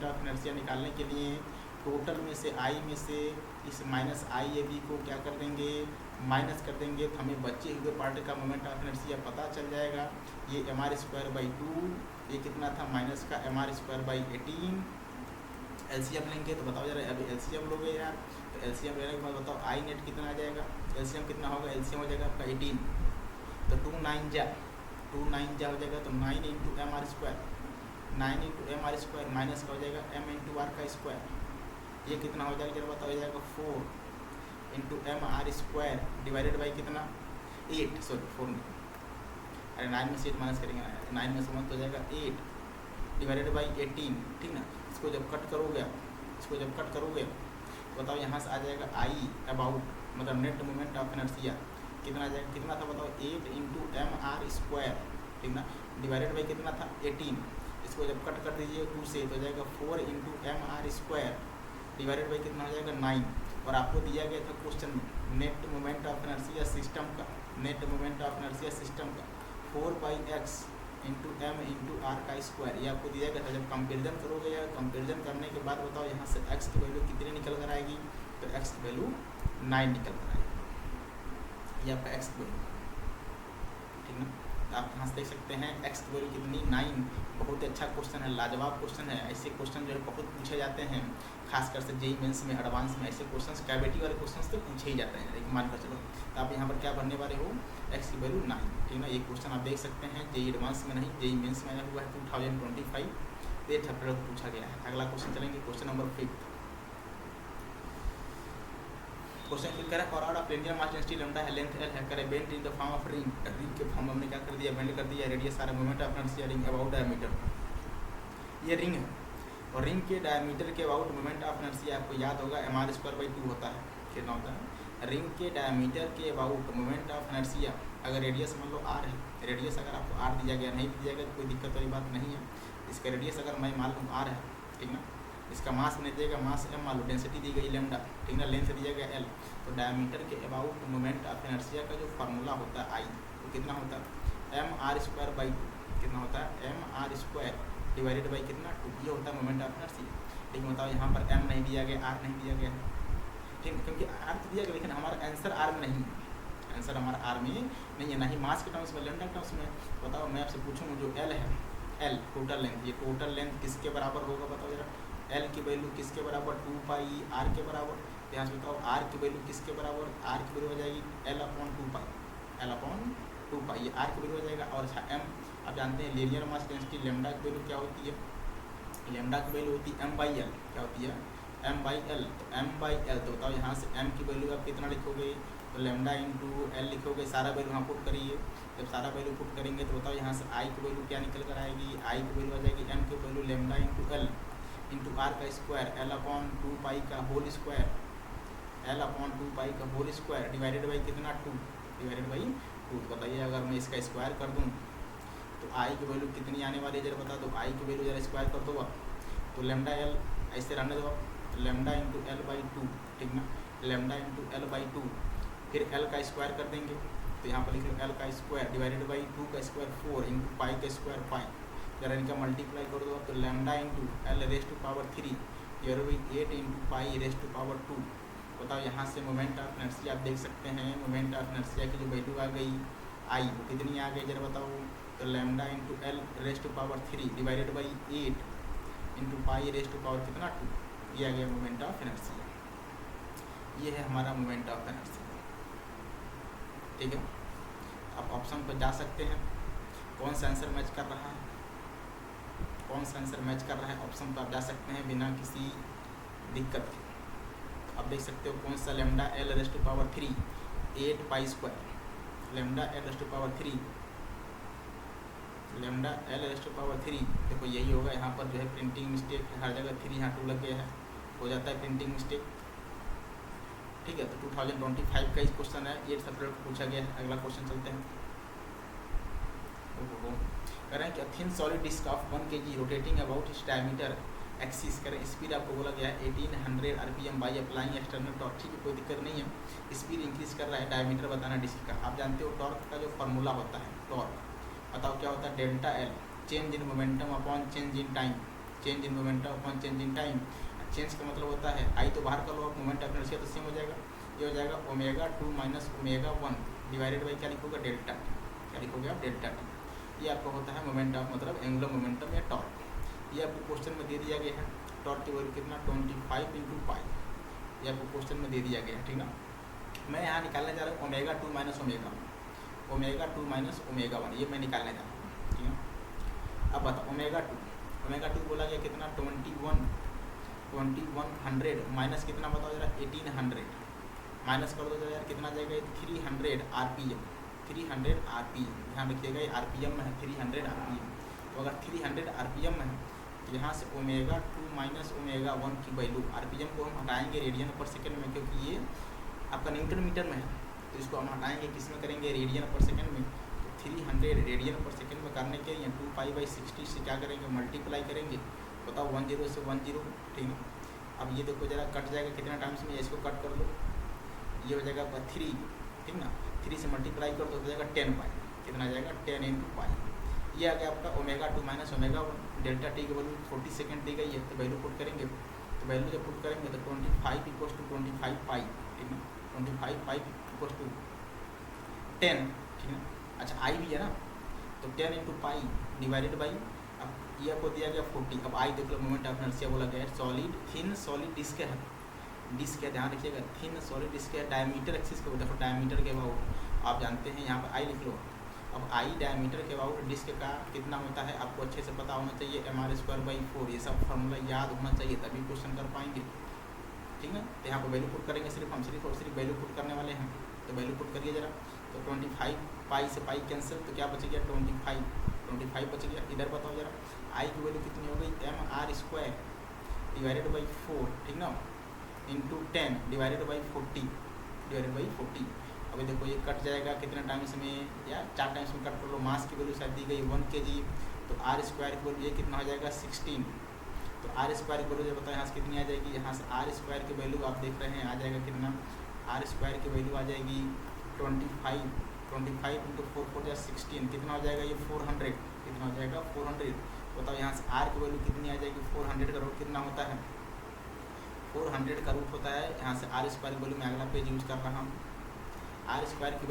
ऑफ इनर्शिया निकालने के लिए टोटल में से I में से इस माइनस IAB को क्या कर देंगे, माइनस कर देंगे, तो हमें बचे हुए पार्ट का मोमेंट ऑफ इनर्शिया पता चल जाएगा। ये mr²/2, ये कितना था माइनस का mr²/18, एलसीएम लेंगे तो बताओ जरा, अभी एलसीएम लोगे यार, तो एलसीएम लेने के बाद बताओ I नेट कितना आ जाएगा, एलसीएम कितना होगा, एलसीएम हो जाएगा आपका 18, तो 2 9 जा हो जाएगा, तो 9 into mr², 9 into mr² minus का हो जाएगा m इंटू r का स्क्वायर, ये कितना हो जाएगा जरा बताओ, हो जाएगा 4 इंटू mr² डिवाइडेड बाई कितना 8, सॉरी 4 नहीं, अरे 9 में से 8 माइनस करेंगे, 9 में से 1 तो हो जाएगा 8 डिवाइडेड बाई 18, ठीक ना। इसको जब कट करोगे बताओ यहाँ से आ जाएगा I अबाउट, मतलब नेट मोमेंट ऑफ इनर्शिया कितना आ जाएगा, कितना था बताओ 8 इंटू mr², ठीक ना, डिवाइडेड बाई कितना था 18, इसको जब कट कर दीजिए 2 से तो हो जाएगा 4 इंटू mr² डिवाइडेड बाई कितना हो जाएगा 9, और आपको दिया गया था क्वेश्चन में net moment of inertia system का, 4/x into m into r का स्क्वायर, ये आपको दिया गया था। जब कंपेरिजन करोगे या कंपेरिजन करने के बाद बताओ यहाँ से x की वैल्यू कितनी निकल कर आएगी, तो x की वैल्यू 9 निकल कर आएगी, ये आपका x की वैल्यू, ठीक ना। आप यहाँ से देख सकते हैं x की वैल्यू कितनी 9, बहुत ही अच्छा क्वेश्चन है, लाजवाब क्वेश्चन है। ऐसे क्वेश्चन जो है बहुत पूछे जाते हैं, खासकर से जेईई मेंस में, एडवांस में ऐसे क्वेश्चंस, कैविटी वाले क्वेश्चंस तो पूछे ही जाते हैं। लेकिन मान कर चलो तो आप यहाँ पर क्या भरने वाले हो, x की वैल्यू 9, ठीक ना। ये क्वेश्चन आप देख सकते हैं, जेईई एडवांस में नहीं, जेईई मेंस में आया हुआ है 2025, 8 अप्रैल को पूछा गया है। अगला क्वेश्चन चलेंगे, क्वेश्चन नंबर 5। क्वेश्चन क्लिक करें, और of linear mass density lambda है, लेंथ l है, करे bent in the form of ring, ring के फॉर्म में हमने क्या कर दिया, बेंड कर दिया, रेडियस सारा moment of inertia ring about diameter, ये रिंग है, और रिंग के डायमीटर के अबाउट मोमेंट ऑफ इनर्शिया आपको याद होगा mr²/2 होता है, कितना होता है, रिंग के डायमीटर के अबाउट मोमेंट ऑफ इनर्शिया, अगर रेडियस मान लो r है, रेडियस अगर आपको r दिया गया, नहीं दिया गया तो कोई दिक्कत वाली बात नहीं है, इसका रेडियस अगर मैं मान लूँ r है, ठीक ना, इसका मास नहीं देगा, मास m मान लो, डेंसिटी दी गई लैम्डा, ठीक ना, लेंथ दिया गया l, तो डायमीटर के अबाउट मोमेंट ऑफ इनर्शिया का जो फार्मूला होता है I, तो कितना होता है mr²/2, कितना होता है mr² डिवाइडेड बाई कितना 2, ये होता है मोमेंट ऑफ इनर्शिया। लेकिन बताओ यहाँ पर m नहीं दिया गया, r नहीं दिया गया, ठीक है, क्योंकि r तो दिया गया, लेकिन हमारा आंसर r में नहीं, आंसर हमारा r में नहीं है, ना ही मास के टर्म्स में, लैम्डा टर्म्स में। बताओ मैं आपसे पूछूँ जो l है, l टोटल लेंथ, ये टोटल लेंथ किसके बराबर होगा बताओ जरा, l की वैल्यू किसके बराबर, 2πr के बराबर, यहाँ से बताओ r की वैल्यू किसके बराबर, r की वैल्यू हो जाएगी l/2π, ये r की वैल्यू हो जाएगा। और अच्छा m, आप जानते हैं लीनियर मास डेंसिटी लैम्डा की वैल्यू क्या होती है, लैम्डा की वैल्यू होती है m/l, क्या होती है m/l, तो m/l, तो बताओ यहाँ से m की वैल्यू आप कितना लिखोगे, तो लैम्डा इंटू l लिखोगे, सारा वैल्यू यहाँ पुट करिए, जब सारा वैल्यू पुट करेंगे तो बताओ यहाँ से i की वैल्यू क्या निकल कर आएगी, i की वैल्यू आ जाएगी m की value lambda into l, into R का स्क्वायर एल अपॉन 2 पाई का whole square, L upon 2 pi का होल स्क्वायर डिवाइडेड बाई कितना 2, डिवाइडेड बाई 2। तो बताइए अगर मैं इसका स्क्वायर कर दूँ तो आई की वैल्यू कितनी आने वाली है जरा बता दो। आई की वैल्यू जरा स्क्वायर कर दो आप, तो लेमडा एल ऐसे रहने दो आप, लेमडा इंटू एल बाई 2, ठीक ना, लेमडा इंटू एल बाई 2, फिर एल का स्क्वायर कर देंगे, तो यहाँ पर लिख लो एल का स्क्वायर डिवाइडेड बाई 2 का स्क्वायर 4 इंटू पाई का स्क्वायर 5, जरा इनका मल्टीप्लाई कर दो, तो lambda into L raise to power 3 divided by 8 into pi raise to power 2। बताओ यहाँ से मोमेंट ऑफ इनर्शिया आप देख सकते हैं, मोमेंट ऑफ इनर्शिया की जो वैल्यू आ गई आई वो कितनी आ गई जरा बताओ, तो lambda into L raise to power 3 divided by 8 into pi raise to power कितना 2, ये आ गया मोमेंट ऑफ इनर्शिया। ये है हमारा मोमेंट ऑफ इनर्शिया, ठीक है। अब ऑप्शन पर जा सकते हैं, कौन सा आंसर मैच कर रहा है, कौन सा आंसर मैच कर रहा है, ऑप्शन पर आप जा सकते हैं बिना किसी दिक्कत के। आप देख सकते हो कौन सा, lambda L raise to power 3 8 pi square, lambda L raise to power 3, lambda L raise to power 3, देखो यही होगा। यहाँ पर जो है प्रिंटिंग मिस्टेक है, हर जगह 3 यहाँ 2 लग गया है, हो जाता है प्रिंटिंग मिस्टेक, ठीक है। तो 2025 का इस क्वेश्चन है, 8 अप्रैल को पूछा गया है। अगला क्वेश्चन चलते हैं। कह रहे हैं कि thin solid disc of 1 kg rotating about its diameter axis, करें स्पीड आपको बोला गया है 1800 RPM by applying external torque, ठीक है, कोई दिक्कत नहीं है। स्पीड इंक्रीज कर रहा है, डायमीटर बताना डिस्क का। आप जानते हो टॉर्क का जो फार्मूला होता है, टॉर्क बताओ क्या होता है, delta L change in momentum upon change in time, change in momentum upon change in time. Change का मतलब होता है आई तो बाहर कर लो आप, मोमेंट ऑफ इनर्शिया तो सेम हो जाएगा, ये हो जाएगा omega 2 minus omega 1 divided by क्या लिखोगे डेल्टा टी, क्या लिखोगे आप डेल्टा टी। ये आपका होता है मोमेंट ऑफ मतलब एंगुलर मोमेंटम या टॉर्क। ये आपको क्वेश्चन में दे दिया गया है, टॉर्क की वैल्यू कितना 25 इंटू पाई, ये आपको क्वेश्चन में दे दिया गया है, ठीक ना। मैं यहाँ निकालने जा रहा हूँ omega 2 minus omega 1, omega 2 minus omega 1, ये मैं निकालने जा रहा हूँ, ठीक है। अब बताओ ओमेगा 2 बोला गया कितना 2100 माइनस कितना बताओ जरा 1800, माइनस कर दो जरा यार कितना जाएगा 300 RPM, 300 RPM, ध्यान रखिएगा ये RPM में है 300 RPM। तो अगर 300 RPM में है तो यहाँ से ओमेगा 2 माइनस ओमेगा 1 की वैल्यू, RPM को हम हटाएंगे रेडियन पर सेकेंड में, क्योंकि ये आपका न्यूटन मीटर में है, तो इसको हम हटाएंगे किस में करेंगे रेडियन पर सेकेंड में। तो 300 रेडियन पर सेकेंड में करने के लिए 2 पाई बाई 60 से क्या करेंगे मल्टीप्लाई करेंगे, बताओ 10 से 10, ठीक है। अब ये देखो जरा कट जाएगा कितना टाइम्स में, इसको कट कर लो, ये हो जाएगा आपका 3, ठीक ना, 3 से मल्टीप्लाई कर दो हो जाएगा 10 पाई, कितना आ जाएगा 10 इंटू पाई। ये आ गया आपका omega 2 minus omega 1, delta T की वैल्यू 40 सेकेंड दी गई है, तो वैल्यू पुट करेंगे, तो वैल्यू जब पुट करेंगे तो 25 इक्वल्स टू 25 पाई, ठीक है, 25 पाई इक्वल्स टू 10, ठीक है। अच्छा आई भी है ना, तो 10 इंटू पाई डिवाइडेड बाई, अब ये आपको दिया गया 40। अब आई देख लो मोमेंट ऑफ इनर्शिया बोला गया है, सॉलिड थिन सॉलिड डिस्क है, डिस्क है, ध्यान रखिएगा थिन सॉलिड डिस्क है, डायमीटर एक्सिस को देखो, डायमीटर के अबाउट आप जानते हैं, यहाँ पर आई लिख लो। अब आई डायमीटर के अबाउट डिस्क का कितना होता है आपको अच्छे से पता होना चाहिए, mr²/4, ये सब फार्मूला याद होना चाहिए तभी क्वेश्चन कर पाएंगे, ठीक है। तो यहाँ पर वैल्यू पुट करेंगे, सिर्फ हम सिर्फ और सिर्फ वैल्यू पुट करने वाले हैं, तो वैल्यू पुट करिए जरा। तो 25 पाई से पाई कैंसिल, तो क्या बच गया 25 बच गया। इधर बताओ जरा आई की वैल्यू कितनी हो गई mr² डिवाइडेड बाई 4, ठीक ना, इंटू 10 डिवाइडेड बाई 40। अभी देखो ये कट जाएगा कितना टाइम्स में, या 4 टाइम्स में कट कर लो। मास की वैल्यू शायद दी गई 1 kg, तो r² की वैल्यू ये कितना हो जाएगा 16, तो r² की वैल्यू जब बताओ यहाँ से कितनी आ जाएगी, यहाँ से r² की वैल्यू आप देख रहे हैं आ जाएगा कितना, r² की वैल्यू आ जाएगी 25 इंटू 4 16, कितना हो जाएगा ये 400, कितना हो जाएगा 400। बताओ यहाँ से r की वैल्यू कितनी आ जाएगी, 400 का रूट कितना होता है, 400 का रूट होता है, यहाँ से r² की वैल्यू मैं अगला पेज यूज कर रहा हूँ। r² की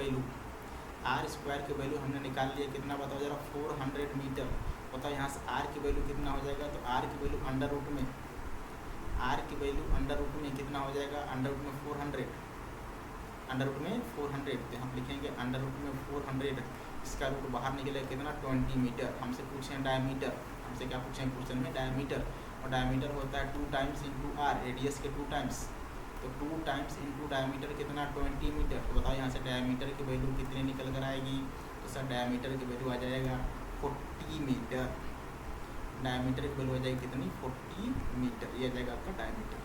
वैल्यू हमने निकाल लिया कितना बताओ जरा 400 मीटर। बताओ यहाँ से r की वैल्यू कितना हो जाएगा, तो r की वैल्यू अंडर रूट में, कितना हो जाएगा अंडर रूट में 400, तो हम लिखेंगे अंडर रूट में 400, इसका रूट बाहर निकलेगा कितना 20 मीटर। हमसे पूछे हैं डायमीटर, हमसे क्या पूछे हैं क्वेश्चन में डायमीटर, और डायमीटर होता है 2 टाइम्स इंटू r, रेडियस के 2 टाइम्स, तो 2 टाइम्स इंटू डायमीटर कितना 20 मीटर। तो बताओ यहाँ से डायमीटर की वैल्यू कितनी निकल कर आएगी, तो सर डायमीटर की वैल्यू आ जाएगा 40 मीटर, डायमीटर की वैल्यू हो जाएगी कितनी 40 मीटर, ये हो जाएगा आपका डायमीटर,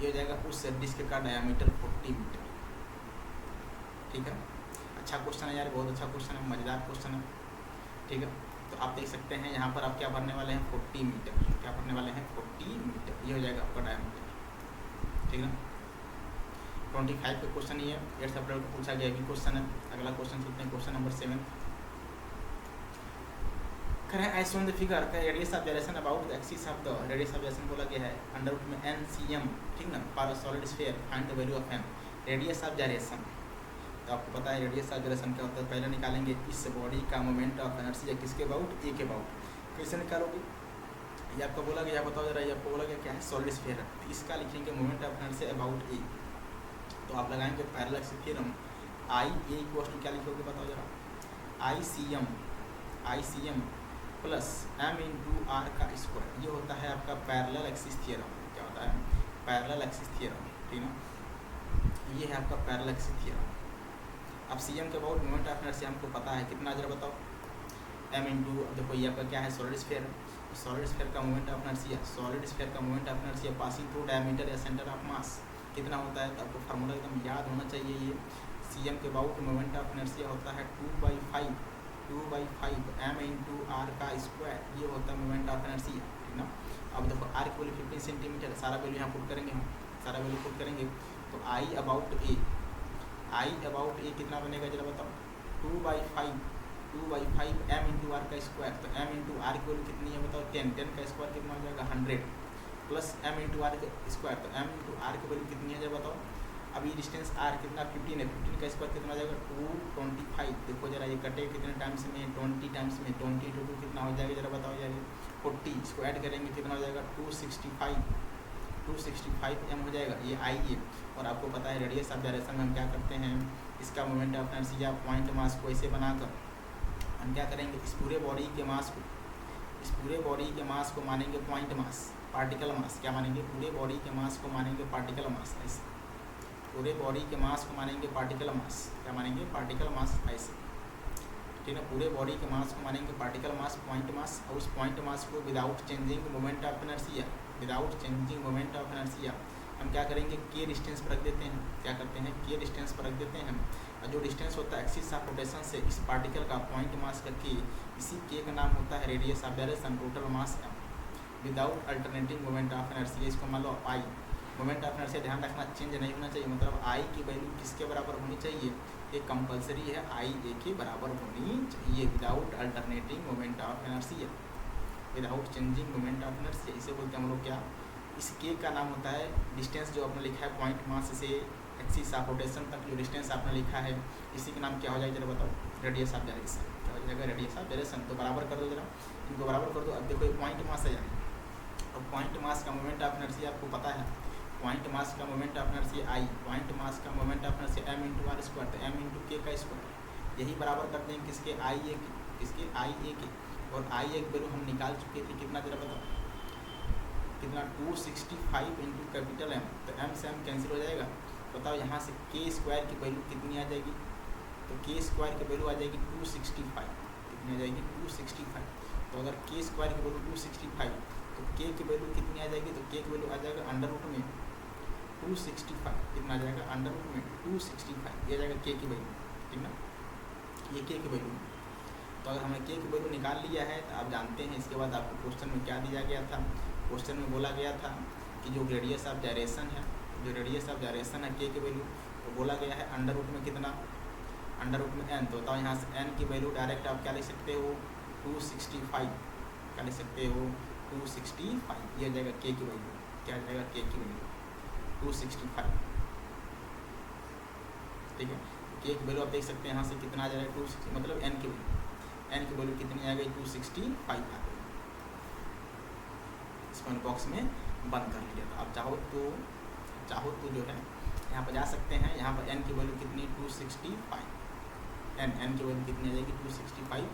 ये हो जाएगा उस डिस्क का डायमीटर 40 मीटर। ठीक है, अच्छा क्वेश्चन है यार, बहुत अच्छा क्वेश्चन है, मज़ेदार क्वेश्चन है। ठीक है, तो आप देख सकते हैं यहाँ पर आप क्या भरने वाले हैं 40 मीटर, क्या भरने वाले हैं 40 मीटर, ये हो जाएगा आपका डायमीटर। ठीक है, 25 का क्वेश्चन ही है, 8 अप्रैल को पूछा गया भी क्वेश्चन है। अगला क्वेश्चन चलते हैं, क्वेश्चन नंबर 7 करें एज ऑन द फिगर का radius of direction about the axis of the radius of direction बोला गया है अंडर रूट में एन सी एम। ठीक ना, for a solid sphere find the value of N radius of direction. तो आपको पता है रेडियस ऑफ डायरेक्शन क्या होता है, पहले निकालेंगे इस बॉडी का मोमेंट ऑफ इनर्शिया किसके अबाउट, ए के अबाउट। कैसे निकालोगे, ये आपको बोला गया, बताओ जरा, ये आपको बोला गया क्या है सॉलिड स्फीयर है, तो इसका लिखेंगे moment of inertia about A. तो आप लगाएंगे parallel theorem, I A equals to क्या लिखोगे बताओ जरा, I C M plus M into R का स्क्वायर, ये होता है आपका पैरेलल एक्सिस थ्योरम। क्या होता है पैरेलल एक्सिस थ्योरम, ठीक ना, ये है आपका पैरेलल एक्सिस थ्योरम। अब सी एम के अबाउट मोमेंट ऑफ इनर्शिया हमको पता है कितना, जरा बताओ, एम इंटू, देखो ये आपका क्या है सॉलिड स्फीयर, सॉलिड स्फीयर का moment of inertia, solid sphere का moment of inertia passing through diameter या सेंटर ऑफ मास कितना होता है, तो आपको फार्मूला एकदम याद होना चाहिए। ये सी एम के अबाउट मोमेंट ऑफ इनर्शिया होता है 2/5 एम इंटू आर का स्क्वायर, ये होता है मोमेंट ऑफ इनर्शिया। ठीक ना, अब देखो आर की वैल्यू 15 सेंटीमीटर, सारा वैल्यू यहाँ पुट करेंगे हम, सारा वैल्यू पुट करेंगे, तो आई अबाउट ए कितना बनेगा जरा बताओ, 2/5 एम इंटू आर का स्क्वायर, तो एम इंटू आर की वैल्यू कितनी है बताओ 10 का स्क्वायर कितना हो जाएगा 100 प्लस एम इंटू आर का स्क्वायर, तो एम इंटू आर की वैल्यू कितनी है जरा बताओ। अब ये डिस्टेंस आर कितना 15 है, 15 का स्क्वायर कितना हो जाएगा 225। देखो जरा ये कटे कितने टाइम्स में, 20 टाइम्स में, 20 × 2 कितना हो जाएगा जरा बताओ यार, 40, इसको ऐड करेंगे कितना हो जाएगा 265 एम हो जाएगा, ये आई है। और आपको पता है रेडियस ऑफ डायरेक्शन में हम क्या करते हैं, इसका moment of inertia point mass को ऐसे बनाकर हम क्या करेंगे, इस पूरे बॉडी के मास को मानेंगे पॉइंट मास, पार्टिकल मास, क्या मानेंगे, पूरे बॉडी के मास को मानेंगे पार्टिकल मास, ऐसे पूरे बॉडी के मास को मानेंगे पार्टिकल मास, क्या मानेंगे पार्टिकल मास, ऐसे। ठीक है, पूरे बॉडी के मास को मानेंगे पार्टिकल मास, पॉइंट मास, और उस पॉइंट मास को without changing moment of inertia हम क्या करेंगे, के डिस्टेंस पर रख देते हैं, क्या करते हैं के डिस्टेंस पर रख देते हैं। और जो डिस्टेंस होता है एक्सिस ऑफ रोटेशन से इस पार्टिकल का पॉइंट मास का के, इसी के का नाम होता है radius of direction, total mass M without alternating moment of inertia. इसको मान लो आई, मोमेंट ऑफ इनर्शिया ध्यान रखना चेंज नहीं होना चाहिए, मतलब आई की वैल्यू किसके बराबर होनी चाहिए, ये कंपलसरी है, आई ए के बराबर होनी चाहिए without alternating moment of inertia, without changing moment of inertia. इसे बोलते हैं हम लोग क्या, इस के का नाम होता है डिस्टेंस जो आपने लिखा है पॉइंट मास से एक्सिस ऑफ रोटेशन तक जो डिस्टेंस आपने लिखा है, इसी का नाम क्या हो जाएगा जरा बताओ, रेडियस ऑफ डायरेक्शन। क्या हो जाएगा, रेडियस ऑफ डायरेक्शन। तो बराबर कर दो जरा, इनको बराबर कर दो। अब देखो ये पॉइंट मास है, और पॉइंट मास का मोमेंट ऑफ इनर्शिया आपको पता है, पॉइंट मास का moment of inertia I, point mass का moment of inertia M into R square, तो एम इंटू के का स्क्वायर, यही बराबर करते हैं किसके, आई ए के, किसके आई ए के। और आई ए की वैल्यू हम निकाल चुके थे कितना जरा बताओ, कितना 265 इंटू कैपिटल एम, तो एम से एम कैंसिल हो जाएगा। बताओ यहाँ से के स्क्वायर की वैल्यू कितनी आ जाएगी, तो के स्क्वायर की वैल्यू आ जाएगी 265, कितनी आ जाएगी 265। तो अगर के स्क्वायर की वैल्यू 265, तो के की वैल्यू कितनी आ जाएगी, तो के की वैल्यू आ जाएगा अंडर रूट में 265, कितना आ जाएगा अंडर रूट में 265, ये आ जाएगा के की वैल्यू। ठीक ना, ये के की वैल्यू। तो अगर हमने के की वैल्यू निकाल लिया है तो आप जानते हैं इसके बाद आपको क्वेश्चन में क्या दिया गया था, क्वेश्चन में बोला गया था कि जो रेडियस ऑफ डायरेक्शन है, जो रेडियस ऑफ डायरेक्शन है के की वैल्यू, तो बोला गया है अंडर रूट में कितना, अंडर रूट में एन। तो बताओ यहाँ से एन की वैल्यू डायरेक्ट आप क्या लिख सकते हो 265, क्या लिख सकते हो 265, ये आ जाएगा के की वैल्यू, क्या आ जाएगा के की वैल्यू 265। ठीक है, के की वैल्यू आप देख सकते हैं यहाँ से कितना आ जाएगा 260, मतलब एन की वैल्यू कितनी आ गई 265 आ गई। इसको बॉक्स में बंद कर लिया। तो आप चाहो तो जो है यहाँ पर जा सकते हैं, यहाँ पर एन की वैल्यू कितनी 265, एन की वैल्यू कितनी आ जाएगी 265,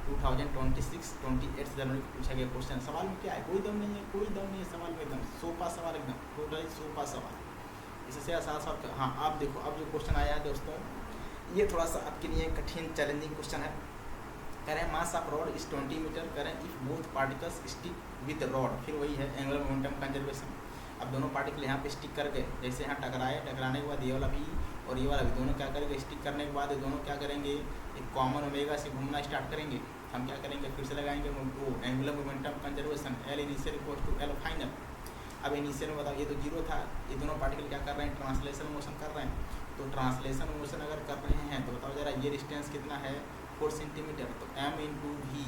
2026 28 जनवरी को पूछा गया क्वेश्चन। सवाल में क्या है, कोई दम नहीं है, सवाल में एकदम सोपा सवाल, एकदम टोटली सोपा सवाल, इससे आसान सवाल। हाँ आप देखो, अब जो क्वेश्चन आया है दोस्तों, ये थोड़ा सा आपके लिए कठिन चैलेंजिंग क्वेश्चन है। कह रहे हैं mass of rod is 20 metre, कह रहे हैं if both particles stick with rod, फिर वही है एंगुलर मोमेंटम कंजर्वेशन। अब दोनों पार्टिकल यहाँ पे स्टिक कर गए, जैसे यहाँ टकराए, टकराने के बाद ये वाला भी और ये वाला भी दोनों क्या करेंगे, स्टिक करने के बाद ये दोनों क्या करेंगे, एक कॉमन ओमेगा से घूमना स्टार्ट करेंगे। हम क्या करेंगे, फिर से लगाएंगे वो angular momentum conservation, L initial equals to L final. अब इनिशियल में बताओ ये तो जीरो था, ये दोनों पार्टिकल क्या कर रहे हैं, ट्रांसलेशन मोशन कर रहे हैं। तो ट्रांसलेशन मोशन अगर कर रहे हैं तो बताओ जरा ये डिस्टेंस कितना है, 4 सेंटीमीटर, तो m इंटू वी,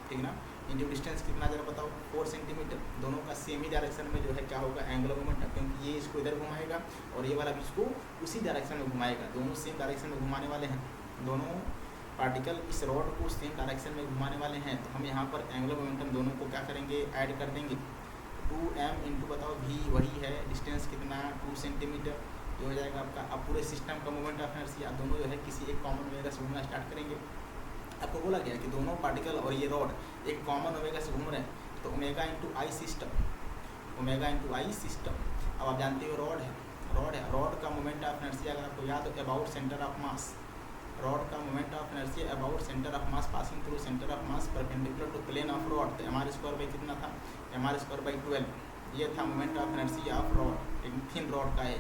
ठीक ना, इंटू डिस्टेंस कितना जरा बताओ 4 सेंटीमीटर। दोनों का सेम ही डायरेक्शन में जो है क्या होगा, एंगुलर मोमेंटम, क्योंकि ये इसको इधर घुमाएगा और ये वाला भी इसको उसी डायरेक्शन में घुमाएगा, दोनों सेम डायरेक्शन में घुमाने वाले हैं, दोनों पार्टिकल इस रॉड को सेम डायरेक्शन में घुमाने वाले हैं। तो हम यहाँ पर एंगुलर मोमेंटम दोनों को क्या करेंगे, ऐड कर देंगे। 2m इंटू बताओ v, वही है डिस्टेंस कितना 2 सेंटीमीटर, ये हो जाएगा आपका। अब पूरे सिस्टम का मोमेंट ऑफ इनर्शिया दोनों जो है किसी एक कॉमन ओमेगा से घूमना स्टार्ट करेंगे। आपको बोला गया कि दोनों पार्टिकल और ये रॉड एक कॉमन ओमेगा से घूम रहे हैं, तो omega into I system, omega into I system. अब आप जानते हो रॉड है, रॉड का मोमेंट ऑफ इनर्शिया अगर आपको याद हो about centre of mass, rod का moment of inertia about centre of mass passing through centre of mass perpendicular to plane of rod, तो एम आर स्क्वायर बाई कितना था, एम आर स्क्वायर बाई 12, ये था moment of inertia of rod. एक thin rod का है,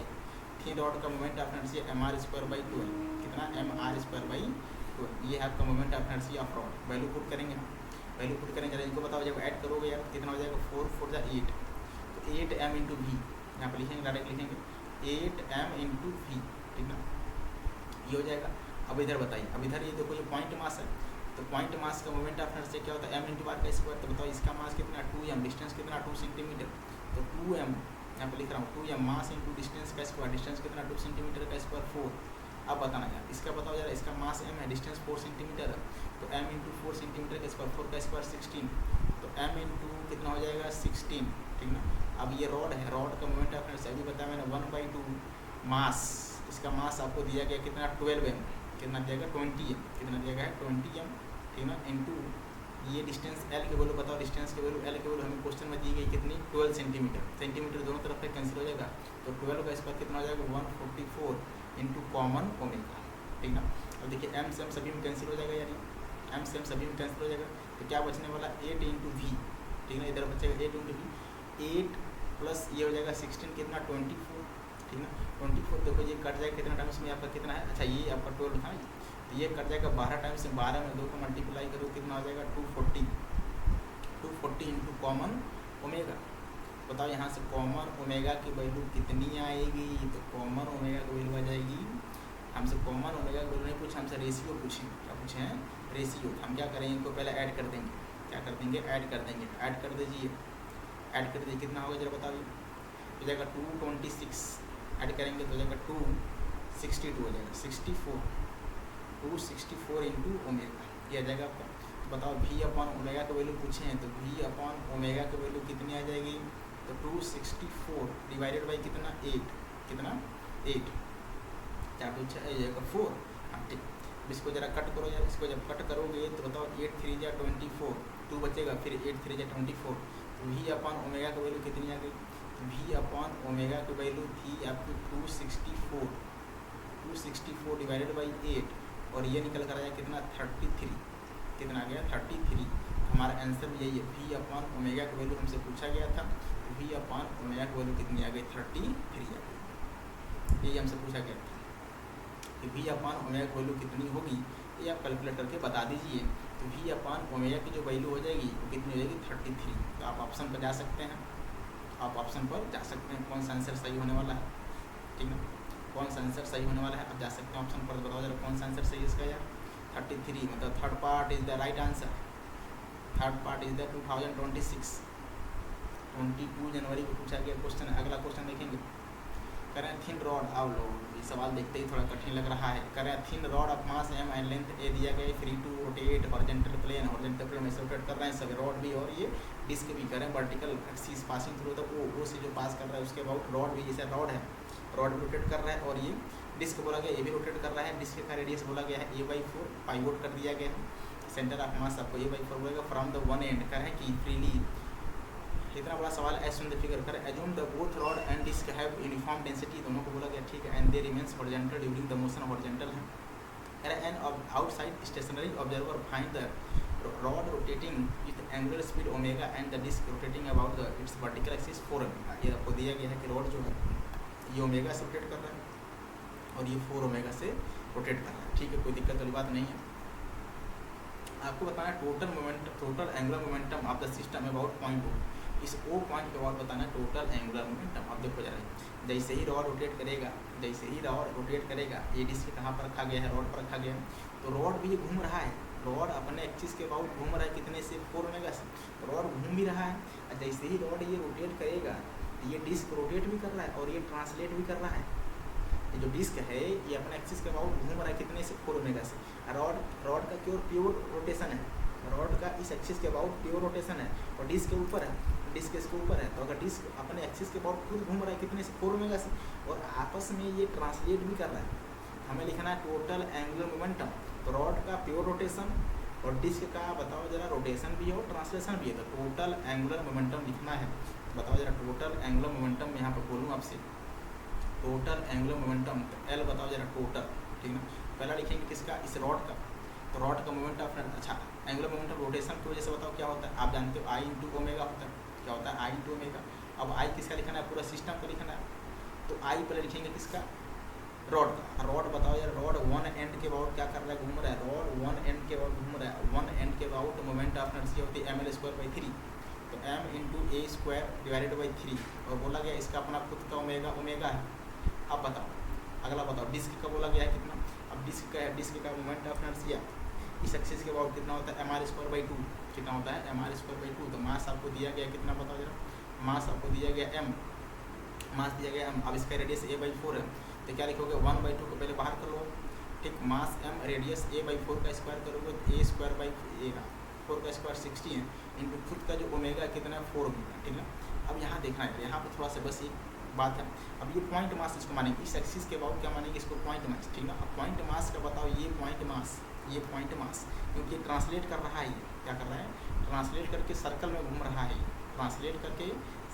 thin rod का moment of inertia M R square by 12, कितना एम आर स्क्वायर बाई 12, ये है आपका moment of inertia of rod. Value put करेंगे हम, वैल्यू पुट करेंगे, इनको बताओ जब ऐड करोगे यार कितना हो जाएगा, 4 4 जा 8, तो 8m इंटू वी, यहाँ पर लिखेंगे डायरेक्ट लिखेंगे 8m इंटू वी, ठीक ना, ये हो जाएगा। अब इधर बताइए, अब इधर ये देखो ये पॉइंट मास है, तो पॉइंट मास का मोमेंट ऑफ इनर्शिया क्या होता है, m इंटू आर का स्क्वायर, तो बताओ इसका मास कितना 2m, डिस्टेंस कितना 2 सेंटीमीटर, तो 2m यहाँ पे लिख रहा हूँ 2m मास इंटू डिस्टेंस का स्क्वायर, डिस्टेंस कितना 2 सेंटीमीटर का स्क्वायर 4। अब बताना यार इसका बताओ जरा, इसका मास m है, डिस्टेंस 4 सेंटीमीटर है, तो m इंटू 4 सेंटीमीटर का स्क्वायर, 4 का स्क्वायर 16, तो m इंटू कितना हो जाएगा 16, ठीक ना। अब ये रॉड है, रॉड का मोमेंट ऑफ इनर्शिया अभी बताया मैंने 1/2 मास, इसका मास आपको दिया गया कितना 12m, कितना दिया गया 20m, कितना दिया गया है 20m, ठीक ना, इंटू ये डिस्टेंस L के वैल्यू बताओ, डिस्टेंस के वैल्यू L के वैल्यू हमें क्वेश्चन में दी गई कितनी 12 सेंटीमीटर, सेंटीमीटर दोनों तरफ पे कैंसिल हो जाएगा, तो 12 का स्क्वायर कितना हो जाएगा 144 इंटू कॉमन ओमेगा, ठीक ना। अब देखिए m से m सभी में कैंसिल हो जाएगा, यानी m से m सभी में कैंसिल हो जाएगा, तो क्या बचने वाला 8 इंटू वी, ठीक ना, इधर बचेगा 8 इंटू वी, 8 प्लस ये हो जाएगा 16 कितना 24, ठीक ना, 24 देखो ये कट जाएगा कितना टाइम्स में आपका कितना है, अच्छा ये आपका 12 था, तो ये कट जाएगा 12 टाइम्स से, 12 में 2 को मल्टीप्लाई करो कितना हो जाएगा 240 इंटू कॉमन ओमेगा। बताओ यहाँ से कॉमन ओमेगा की वैल्यू कितनी आएगी, तो कॉमन ओमेगा की वैल्यू आ जाएगी, हमसे कॉमन ओमेगा की वैल्यू नहीं पूछा, हमसे रेशियो पूछे, क्या पूछे हैं रेशियो। हम क्या करेंगे, इनको पहले ऐड कर देंगे, क्या कर देंगे ऐड कर देंगे, ऐड कर दीजिए, ऐड कर दीजिए कितना होगा जरा बताइए, हो जाएगा 226, ऐड करेंगे तो हो जाएगा 262 हो जाएगा 64, 264 इंटू ओमेगा, ये आ जाएगा आपका। तो बताओ v अपॉन ओमेगा का वैल्यू पूछे हैं, तो v अपॉन ओमेगा की वैल्यू कितनी आ जाएगी, तो 264 डिवाइडेड बाई कितना 8, कितना 8, 4 2 6 जाएगा 4, हाँ ठीक। इसको जरा कट करो यार, इसको जब कट करोगे तो बताओ 8 3 जा 24, 2 बचेगा, फिर 8 3 जा 24, तो v अपॉन ओमेगा की वैल्यू कितनी आ गई, v अपॉन ओमेगा की वैल्यू थी आपकी 264 डिवाइडेड बाई 8, और ये निकल कर आया कितना 33, कितना आ गया 33। हमारा आंसर भी यही है, v अपॉन ओमेगा की वैल्यू हमसे पूछा गया था, तो v अपॉन ओमेगा की वैल्यू कितनी आ गई 33 आ गई, यही हमसे पूछा गया था कि v अपॉन ओमेगा की वैल्यू कितनी होगी, ये आप कैलकुलेट करके बता दीजिए। तो v अपॉन ओमेगा की जो वैल्यू हो जाएगी वो कितनी हो जाएगी 33। तो आप ऑप्शन पर जा सकते हैं, आप ऑप्शन पर जा सकते हैं, कौन सा आंसर सही होने वाला है, ठीक है, कौन सा आंसर सही होने वाला है, आप जा सकते हैं ऑप्शन पर, बताओ जरा कौन सा आंसर सही है इसका यार। 33 मतलब third part is the right answer, third part is the 2026, 22 जनवरी को पूछा गया क्वेश्चन। अगला क्वेश्चन देखेंगे, करें थिन रॉड, आओ लोग ये सवाल देखते ही थोड़ा कठिन लग रहा है। करें thin rod of mass m and length a दिया गया, free to rotate horizontal plane में से रोटेट कर रहे हैं सभी रॉड भी, और ये डिस्क भी करें vertical axis passing through the O से जो पास कर रहा है उसके अबाउट रॉड भी, जैसे रॉड है, रॉड भी रोटेट कर रहा है, और ये डिस्क बोला गया ये भी रोटेट कर रहा है, डिस्क का रेडियस बोला गया है a/4, पाइवोट कर दिया गया है, सेंटर ऑफ मास आपको a/4 बोलेगा फ्रॉम द वन एंड, करें कि फ्रीली, इतना बड़ा सवाल एज द फिगर करें, assume the both rod and disc have uniform density, दोनों को बोला गया ठीक है, and they remains horizontal during the motion, horizontal है। An outside stationary observer find the rod rotating with angular speed omega and the disc rotating about the its vertical axis 4 omega. ये आपको दिया गया है कि रॉड जो है ये ओमेगा से रोटेट कर रहा है और ये 4 ओमेगा से रोटेट कर रहा है। ठीक है, कोई दिक्कत वाली बात नहीं है। आपको बताना total angular momentum of the system about point O. इस ओ पॉइंट के बाद बताना टोटल एंगुलर मोमेंटम। अब देखो जरा, जैसे ही रॉड रोटेट करेगा, ये डिस्क कहाँ पर रखा गया है, रॉड पर रखा गया है, तो रॉड भी घूम रहा है। रॉड अपने एक्सिस के अबाउट घूम रहा है, कितने से 4 ओमेगा से। रॉड घूम भी रहा है और जैसे ही रॉड ये रोटेट करेगा ये डिस्क रोटेट भी कर रहा है और ये ट्रांसलेट भी कर रहा है। ये जो डिस्क है ये अपने एक्सिस के अबाउट घूम रहा है, कितने से 4 ओमेगा से। रॉड का प्योर रोटेशन है, रॉड का इस एक्सिस के अबाउट प्योर रोटेशन है और डिस्क के ऊपर है, डिस्क इसके ऊपर है। तो अगर डिस्क अपने एक्सिस के अबाउट खुद घूम रहा है, कितने से 4 ओमेगा से, और आपस में ये ट्रांसलेट भी कर रहा है। हमें लिखना है टोटल एंगुलर मोमेंटम। तो रॉड का प्योर रोटेशन और डिस्क का बताओ जरा रोटेशन भी है और ट्रांसलेशन भी है। तो टोटल एंगुलर मोमेंटम लिखना है। बताओ जरा टोटल एंगुलर मोमेंटम यहाँ पर बोलूँ आपसे, टोटल एंगुलर मोमेंटम एल बताओ जरा टोटल। ठीक है, पहला लिखेंगे किसका, इस रॉड का। तो रॉड का मोमेंट ऑफ अच्छा एंगुलर मोमेंटम रोटेशन की वजह से बताओ क्या होता है, आप जानते हो आई इंटू ओमेगा होता है। क्या होता है, आई इंटू ओमेगा। अब आई किसका लिखना है, पूरा सिस्टम का लिखना है। तो आई पहले लिखेंगे किसका, रॉड का। रॉड बताओ यार, रॉड वन एंड के अबाउट क्या कर रहा है, घूम रहा है। रॉड वन एंड के अबाउट घूम रहा है। वन एंड के अबाउट मोमेंट ऑफ इनर्शिया होती है ml²/3। तो m into a² divided by 3। और बोला गया इसका अपना खुद का ओमेगा है। अब बताओ अगला बताओ, डिस्क का बोला गया है कितना। अब डिस्क का मोमेंट ऑफ इनर्शिया इस एक्सिस के अबाउट कितना होता है, mr²/2। कितना होता है, mr²/2। तो मास आपको दिया गया कितना बताओ जरा, मास आपको दिया गया m, मास दिया गया m। अब इसका रेडियस a/4 है, तो क्या लिखोगे 1/2 को पहले बाहर कर लो। ठीक, मास m रेडियस a/4 का स्क्वायर करोगे तो a² 4 का स्क्वायर 60 है, इंटू खुद का जो ओमेगा कितना है 4 ओमेगा। ठीक है, अब यहाँ देखना है, यहाँ पर थोड़ा सा बस एक बात है। अब ये पॉइंट मास इसको मानेंगे, इस एक्सिस के अबाउट क्या मानेंगे, इसको पॉइंट मास। ठीक है, अब पॉइंट मास का बताओ, ये पॉइंट मास क्योंकि ये ट्रांसलेट कर रहा है। ये क्या कर रहा है, ट्रांसलेट करके सर्कल में घूम रहा है। ट्रांसलेट करके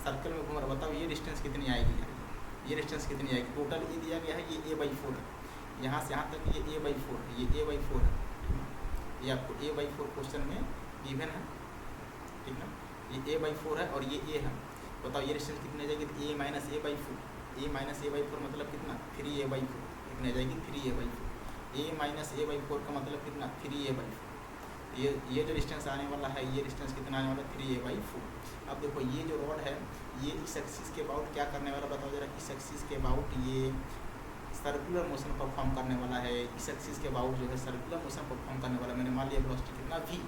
सर्कल में घूम रहा है। बताओ ये डिस्टेंस कितनी आएगी, ये डिस्टेंस कितनी आएगी। टोटल ये दिया गया है, ये a/4 है, यहाँ से यहाँ तक ये a/4 है, ये a/4 है। ठीक है, ये आपको a/4 क्वेश्चन में गिवन है। ठीक है, ये a/4 है और ये a है। बताओ ये डिस्टेंस कितनी आ जाएगी, a minus a/4। a minus a/4 मतलब कितना, 3a/4। कितनी आ जाएगी, 3a/4। a माइनस a/4 का मतलब कितना, 3a/4। ये जो डिस्टेंस आने वाला है, ये डिस्टेंस कितना आने वाला है, 3a/4। अब देखो ये जो रॉड है ये इस एक्सिस के अबाउट क्या करने वाला बताओ जरा, इस एक्सिस के अबाउट ये सर्कुलर मोशन परफॉर्म करने वाला है। इस एक्सिस के अबाउट जो है सर्कुलर मोशन परफॉर्म करने वाला। मैंने मान लिया वेलोसिटी कितना v।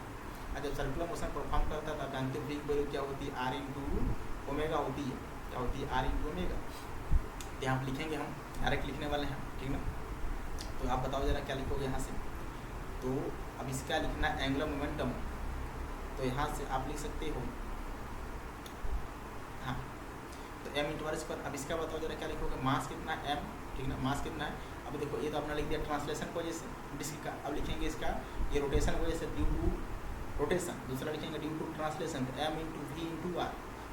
जब सर्कुलर मोशन परफॉर्म करता है तो जानते हो v की वैल्यू क्या होती है, r इंटू ओमेगा होती है। क्या होती है, r इंटू ओमेगा। यहाँ पर लिखेंगे हम, डायरेक्ट लिखने वाले हैं। ठीक ना, तो आप बताओ जरा क्या लिखोगे यहाँ से। तो अब इसका लिखना है एंगुलर मोमेंटम। तो यहाँ से आप लिख सकते हो, हाँ, तो m इंटू r स्क्वायर। अब इसका बताओ जरा क्या लिखोगे, मास कितना है m। ठीक ना, मास कितना है। अब देखो ये तो आपने लिख दिया ट्रांसलेशन की वजह से डिस्क का। अब लिखेंगे इसका ये रोटेशन की वजह से ड्यू टू रोटेशन। दूसरा लिखेंगे ड्यू टू ट्रांसलेशन, तो m into v into r।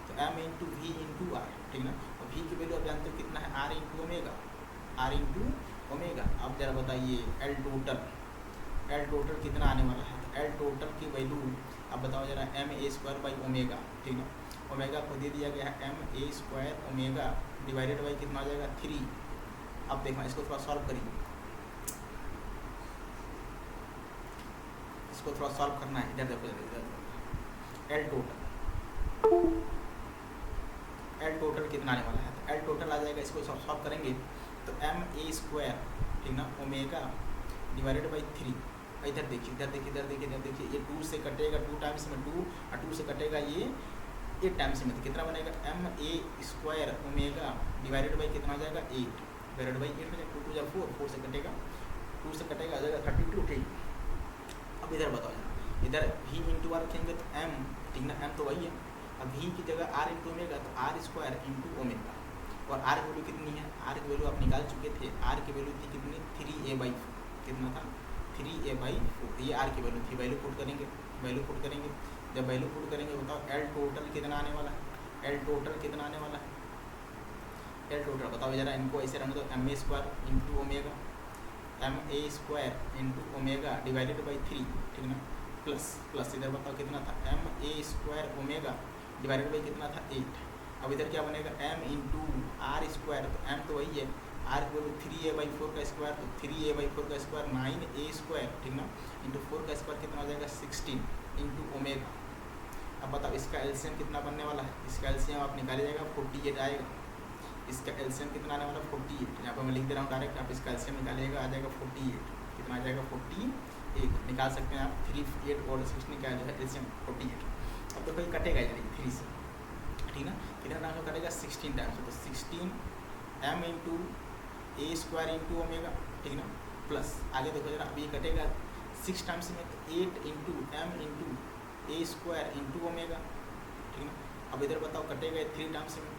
तो m into v into r। ठीक ना, और v की वैल्यू आप जानते हो कितना है, r into omega. r into omega. अब जरा बताइए L टोटल कितना आने वाला है। तो L टोटल की वैल्यू अब बताओ जरा, ma²/ओमेगा। ठीक है, ओमेगा को दे दिया गया है ma² डिवाइडेड बाई कितना आ जाएगा, 3। अब देखना इसको थोड़ा सॉल्व करिए, इसको थोड़ा सॉल्व करना है। इधर देखो, इधर L टोटल कितना आने वाला है। तो L टोटल आ जाएगा, इसको सॉल्व करेंगे तो ma²। ठीक ना, ओमेगा डिवाइडेड बाई 3। इधर देखिए, ये 2 से कटेगा, 2 टाइम्स में 2 और 2 से कटेगा ये 8 टाइम्स में। तो कितना बनेगा, ma² ओमेगा डिवाइडेड बाई कितना हो जाएगा, 8 डिवाइडेड बाई 8 हो जाएगा। 2 2 4, 4 से कटेगा, 2 से कटेगा आ जाएगा 32। ठीक, अब इधर बताओ जरा, इधर v इंटू r रखेंगे तो m। ठीक ना, m तो वही है। अब v की जगह r इंटू ओमेगा, तो r² इंटू ओमेगा। और r की वैल्यू कितनी है, r की वैल्यू आप निकाल चुके थे। r की वैल्यू थी कितनी, 3a/4। कितना था, 3a/4। ये r की वैल्यू थी। वैल्यू पुट करेंगे, जब वैल्यू पुट करेंगे बताओ L टोटल कितना आने वाला है। L टोटल कितना आने वाला है, L टोटल बताओ जरा। इनको ऐसे रहने दो, ma² into omega, ma² into omega divided by 3। ठीक ना, प्लस इधर बताओ कितना था M A square omega divided by कितना था 8। अब इधर क्या बनेगा m इंटू आर स्क्वायर, तो m तो वही है, आर को 3a/4 का स्क्वायर, तो 3a/4 का स्क्वायर 9a स्क्वायर, ठीक ना, इंटू 4 का स्क्वायर कितना हो जाएगा 16 इंटू ओमेगा। अब बताओ इसका एलसीएम कितना बनने वाला है, इसका एलसीएम आप निकालिएगा 48 आएगा, इसका एलसीएम कितना आने वाला 48, यहाँ पर मैं लिख दे रहा हूँ डायरेक्ट, आप इसका एलसीएम निकालिएगा आ जाएगा 48, कितना आ जाएगा 48 निकाल सकते हैं आप, 3 8 और 16 का जो है एलसीएम 48। अब तो कोई कटेगा यानी 3 से, ठीक ना, कितना टाइम में कटेगा 16 टाइम्स, तो 16 m इंटू ए स्क्वायर इंटू ओमेगा, ठीक ना, प्लस आगे देखो जरा, अब ये कटेगा 6 टाइम्स में, तो 8 इंटू एम इंटू ए स्क्वायर इंटू ओमेगा, ठीक ना। अब इधर बताओ कटेगा 3 टाइम्स में,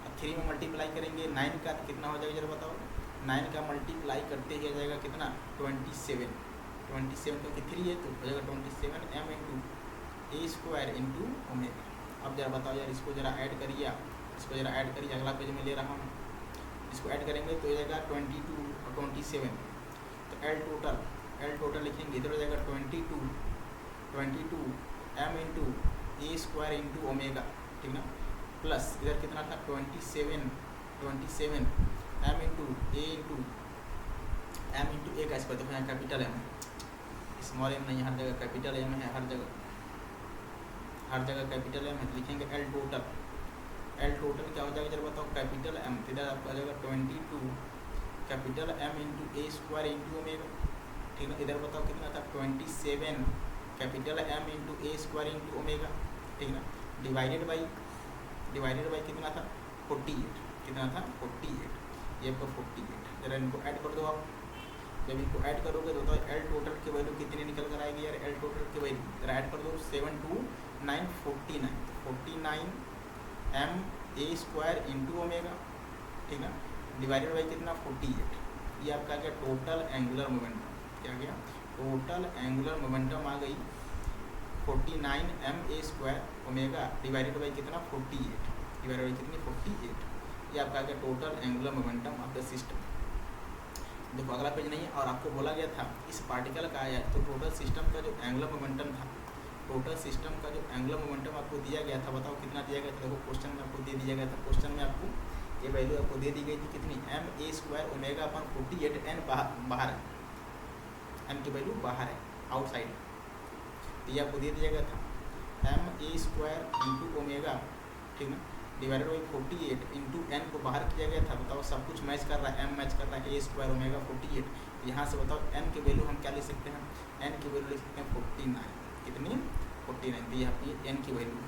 अब 3 में मल्टीप्लाई करेंगे 9 का, तो कितना हो जाएगा जरा बताओ, 9 का मल्टीप्लाई करते ही आ जाएगा कितना 27 क्योंकि 3 है तो हो जाएगा 27 m इंटू ए स्क्वायर इंटू ओमेगा। अब जरा बताओ यार, इसको जरा ऐड करिए आप, इसको जरा ऐड करिए, अगला पेज में ले रहा हूँ, इसको ऐड करेंगे तो हो जाएगा 22 और 27, तो एल टोटल लिखेंगे, इधर हो जाएगा 22 एम इंटू ए स्क्वायर इंटू ओमेगा, ठीक ना, प्लस इधर कितना था 27 एम इंटू ए का स्क्वायर, देखो यहाँ कैपिटल एम, स्मॉल एम नहीं, हर जगह कैपिटल एम है, हर जगह कैपिटल एम है, लिखेंगे एल टोटल क्या हो जाएगा जरा बताओ, कैपिटल एम, इधर आपको आ जाएगा 22 कैपिटल एम इंटू ए स्क्वायर इंटू ओमेगा, ठीक है, इधर बताओ कितना था 27 कैपिटल एम इंटू ए स्क्वायर इंटू ओमेगा, ठीक ना, डिवाइडेड बाई कितना था 48, कितना था 48, ये आपका 48, जरा इनको ऐड कर दो आप, जब इनको ऐड करोगे तो एल टोटल की वैल्यू कितनी निकल कर आएगी यार, एल टोटल की वैल्यू जरा ऐड कर दो 7 2 9 49, तो 49 M A square into omega, ठीक ना, डिवाइडेड बाई कितना 48, ये आपका क्या टोटल एंगुलर मोमेंटम, क्या गया टोटल एंगुलर मोमेंटम आ गई 49 M A square omega divided by कितना 48, डिवाइडेड बाई कितनी 48, ये आपका क्या total angular momentum of the system. देखो अगला पेज नहीं है, और आपको बोला गया था इस पार्टिकल का आया, तो टोटल सिस्टम का जो एंगुलर मोमेंटम था, टोटल सिस्टम का जो एंगुलर मोमेंटम आपको दिया गया था, बताओ कितना दिया गया था, देखो क्वेश्चन में आपको दे दिया गया था, क्वेश्चन में आपको ये वैल्यू आपको दे दी गई थी कितनी M A square omega upon 48, N बाहर है, एन की वैल्यू बाहर है आउटसाइड, तो ये आपको दे दिया गया था M A square into omega, ठीक ना, डिवाइडेड बाई 48 इंटू एन को बाहर किया गया था, बताओ सब कुछ मैच कर रहा है, एम मैच कर रहा है ए स्क्वायर ओमेगा 48, यहाँ से बताओ एन की वैल्यू हम क्या ले सकते हैं, एन की वैल्यू ले सकते हैं 49, कितनी 49, तो ये आपकी एन की वैल्यू,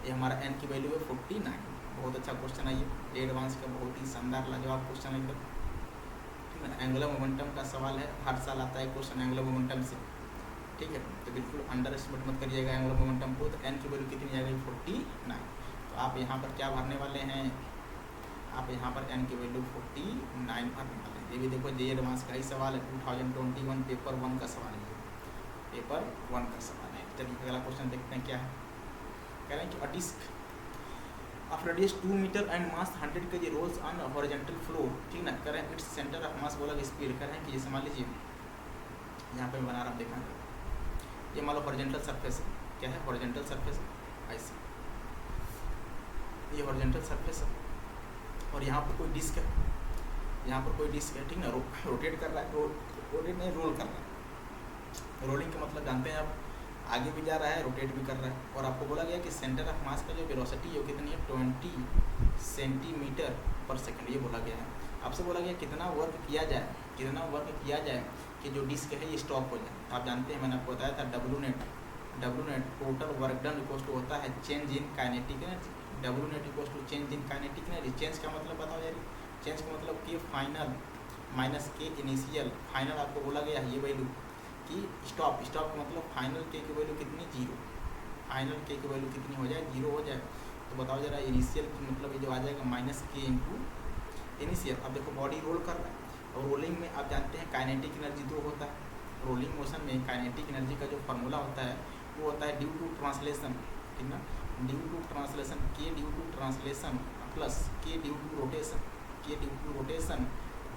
ये हमारा एन की वैल्यू है 49। बहुत अच्छा क्वेश्चन है ये एडवांस का, बहुत ही शानदार लाजवाब क्वेश्चन एकदम, ठीक है, एंगुलर मोमेंटम का सवाल है, हर साल आता है क्वेश्चन एंगुलर मोमेंटम से, ठीक है, तो बिल्कुल अंडर एस्टिमेट मत करिएगा एंगुलर मोमेंटम को। तो एन की वैल्यू कितनी आ गई 49, तो आप यहाँ पर क्या भरने वाले हैं, आप यहाँ पर एन की वैल्यू 49 भरने वाले हैं। ये भी देखो जे एडवांस का ही सवाल है, 2021 पेपर 1 का सवाल है, पेपर 1 का सवाल है। चलिए अगला क्वेश्चन देखते हैं क्या है, कह रहे हैं कि a disc of radius 2 metre and mass 100 kg rolls on horizontal floor, ठीक ना, कह रहे हैं इट्स सेंटर ऑफ मास बोला स्पीड, कह रहे हैं कि जैसे मान लीजिए यहाँ पे मैं बना रहा हूँ, देखा ये मान लो हॉरिजॉन्टल सरफेस है, क्या है हॉरिजॉन्टल सरफेस है, ऐसे ये हॉरिजॉन्टल सरफेस है, और यहाँ पर कोई डिस्क है, यहाँ पर कोई डिस्क है, ठीक ना, रोटेट कर रहा है, रोटेट नहीं रोल कर रहा है, रोलिंग का मतलब जानते हैं आप, आगे भी जा रहा है रोटेट भी कर रहा है, और आपको बोला गया कि सेंटर ऑफ मास का जो वेलोसिटी है वो कितनी है 20 सेंटीमीटर पर सेकंड, ये बोला गया है। आपसे बोला गया कितना वर्क किया जाए कि जो डिस्क है ये स्टॉप हो जाए। आप जानते हैं मैंने आपको बताया था W net total work done equals to होता है change in kinetic energy, W net equals to change in kinetic energy. Change का मतलब बताओ यार, चेंज का मतलब के फाइनल माइनस के इनिशियल, फाइनल आपको बोला गया है ये वैल्यू कि स्टॉप का मतलब फाइनल के की वैल्यू कितनी 0, फाइनल के की वैल्यू कितनी हो जाए 0 हो जाए, तो बताओ जरा इनिशियल की मतलब ये जो आ जाएगा माइनस के इंटू इनिशियल। अब देखो बॉडी रोल कर रहा है, और रोलिंग में आप जानते हैं काइनेटिक एनर्जी 2 होता है, रोलिंग मोशन में काइनेटिक एनर्जी का जो फार्मूला होता है वो होता है ड्यू टू ट्रांसलेशन, ठीक ना, ड्यू टू ट्रांसलेशन के ड्यू टू ट्रांसलेशन प्लस के ड्यू टू रोटेशन, के ड्यू टू रोटेशन,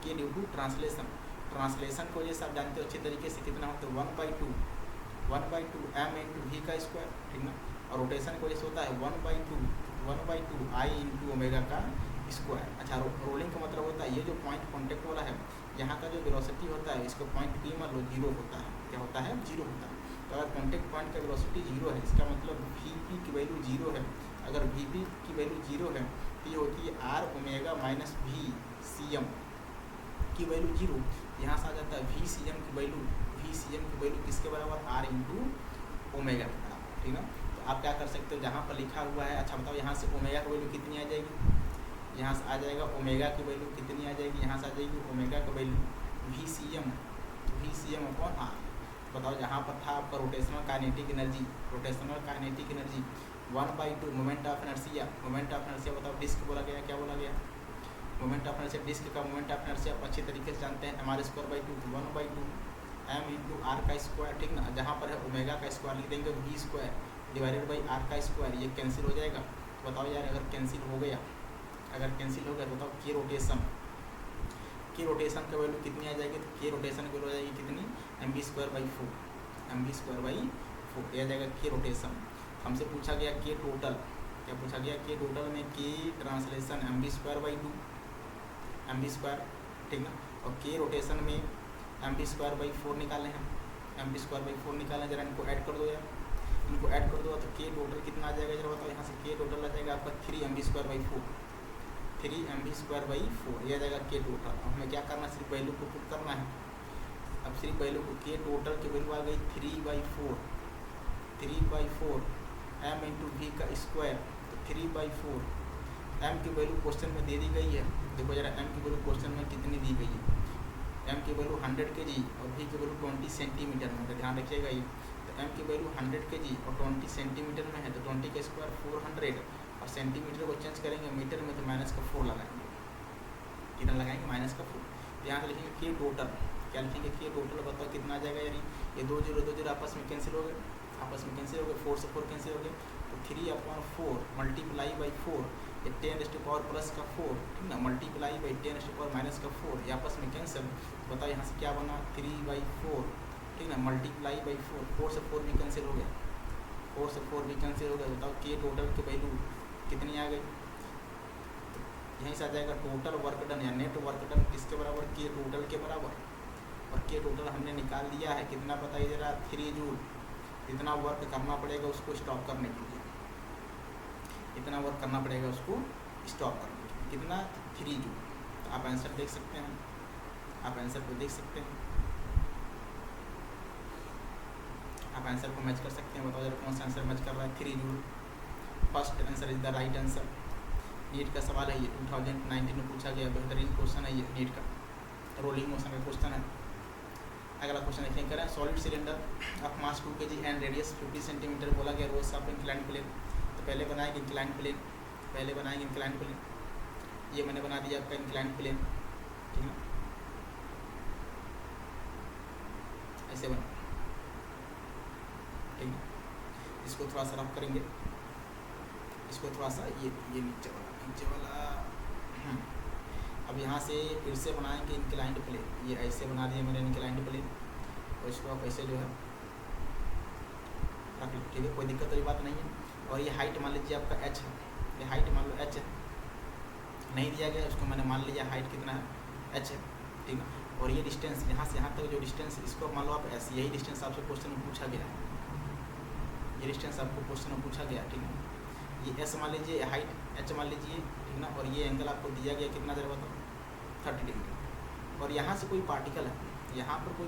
के ड्यू टू ट्रांसलेशन। ट्रांसलेशन को जैसे आप जानते हो अच्छे तरीके से कितना होता है 1/2 1/2 m × v का स्क्वायर, ठीक ना। और रोटेशन की वजह से होता है 1/2 I × ओमेगा का स्क्वायर। अच्छा, रोलिंग का मतलब होता है ये जो पॉइंट कॉन्टेक्ट वाला है, यहाँ का जो वेलोसिटी होता है, इसको पॉइंट P मान लो 0 होता है। क्या होता है? 0 होता है। तो अगर कॉन्टेक्ट पॉइंट का वेलोसिटी 0 है, इसका मतलब Vp की वैल्यू 0 है। अगर Vp की वैल्यू 0 है तो ये होती है R omega minus V Cm की वैल्यू 0। यहाँ से आ जाता है VCm की वैल्यू किसके बराबर? R × ओमेगा के बराबर, ठीक ना। तो आप क्या कर सकते हो, जहाँ पर लिखा हुआ है, अच्छा बताओ यहाँ से ओमेगा की वैल्यू कितनी आ जाएगी? यहाँ से आ जाएगा ओमेगा की वैल्यू कितनी आ जाएगी? यहाँ से आ जाएगी ओमेगा की वैल्यू VCm अपॉन R। बताओ जहाँ पर था आपका rotational kinetic energy 1/2 moment of inertia. बताओ डिस्क बोला गया, क्या बोला गया? मोमेंट ऑफ इनर्शिया, डिस्क का मोमेंट ऑफ इनर्शिया आप अच्छी तरीके से जानते हैं, m² 1/2 m × r का स्क्वायर, ठीक ना। जहाँ पर है ओमेगा का स्क्वायर लिख देंगे V² डिवाइडेड बाई r का स्क्वायर, ये कैंसिल हो जाएगा। बताओ यार अगर कैंसिल हो गया बताओ के रोटेशन का वैल्यू कितनी आ जाएगी? तो के रोटेशन की वैल्यू आ जाएगी कितनी? mv²/4 यह आ जाएगा के रोटेशन। हमसे पूछा गया के टोटल, क्या पूछा गया? के टोटल में के ट्रांसलेशन mv²/2, ठीक ना। और के रोटेशन में mv²/4 निकाले हैं, जरा इनको ऐड कर दो यार, तो के टोटल कितना आ जाएगा जरा बताओ। यहाँ से के टोटल आ जाएगा आपका 3mv²/4, यह आ जाएगा के टोटल। अब हमें क्या करना है? सिर्फ वैल्यू को पुट करना है। अब सिर्फ वैल्यू को, के टोटल की वैल्यू आ गई 3/4 m × v का स्क्वायर, तो 3/4 m की वैल्यू क्वेश्चन में दे दी गई है। देखो जरा m की वैल्यू क्वेश्चन में कितनी दी गई है? m की वैल्यू 100 kg और v की वैल्यू 20 सेंटीमीटर में, तो ध्यान रखिएगा ये। तो m की वैल्यू 100 kg और 20 सेंटीमीटर में है, तो 20 का स्क्वायर 400 और सेंटीमीटर को चेंज करेंगे मीटर में, तो -4 लगाएंगे। कितना लगाएंगे? -4। तो यहाँ से लिखेंगे के टोटल, क्या लिखेंगे? के टोटल बताओ कितना आ जाएगा यानी? ये 2 0 आपस में कैंसिल हो गए, 4 से 4 कैंसिल हो गए, तो 3/4 मल्टीप्लाई बाई 4, ये 10⁻⁻⁴, ठीक ना, मल्टीप्लाई बाई 10⁻⁻⁴, ये आपस में कैंसिल। बताओ यहाँ से क्या बना? 3/4, ठीक ना, मल्टीप्लाई बाई 4 से 4 भी कैंसिल हो गया, बताओ के टोटल की वैल्यू कितनी आ गई? यहीं से आ जाएगा टोटल वर्क डन या नेट वर्क डन किसके बराबर? के टोटल के बराबर। और के टोटल हमने निकाल दिया है, कितना बताइए जरा? 3 जूल। इतना वर्क करना पड़ेगा उसको स्टॉप करने के लिए, कितना कितना? 3 जूल। तो आप आंसर देख सकते हैं, आप आंसर को मैच कर सकते हैं। बताओ जरा कौन सा आंसर मैच कर रहा है? 3 joule. First answer is the right answer. NEET का सवाल है ये, 2019 में पूछा गया, बेहतरीन क्वेश्चन है ये नीट का, रोलिंग मोशन का क्वेश्चन है। अगला क्वेश्चन देखें, करें solid cylinder of mass 2 kg and radius 50 centimetre बोला गया, रोज ऑफ इंक्लाइंड प्लेन। तो पहले बनाएंगे इंक्लाइंड प्लेन, ये मैंने बना दिया आपका इंक्लाइंड प्लेन, ठीक है, ऐसे बना, ठीक है। इसको थोड़ा सा रफ करेंगे, इसको थोड़ा सा ये नीचे वाला अब यहाँ से फिर से बनाएंगे इंक्लाइंड प्लेन। ये ऐसे बना दिया मैंने इंक्लाइंड प्लेन, और इसको आप ऐसे जो है रख लो, ठीक है, कोई दिक्कत वाली बात नहीं है। और ये हाइट मान लीजिए आपका h है, ये हाइट मान लो h है, नहीं दिया गया उसको मैंने मान लिया हाइट कितना है? h है, ठीक है। और ये डिस्टेंस यहाँ से यहाँ तक जो डिस्टेंस, इसको मान लो आप s, यही डिस्टेंस आपसे क्वेश्चन में पूछा गया है, ये डिस्टेंस आपको क्वेश्चन में पूछा गया, ठीक है। ये s मान लीजिए, हाइट h मान लीजिए, ठीक ना। और ये एंगल आपको दिया गया कितना जरा बताओ? 30 डिग्री। और यहाँ से कोई पार्टिकल है, यहाँ पर कोई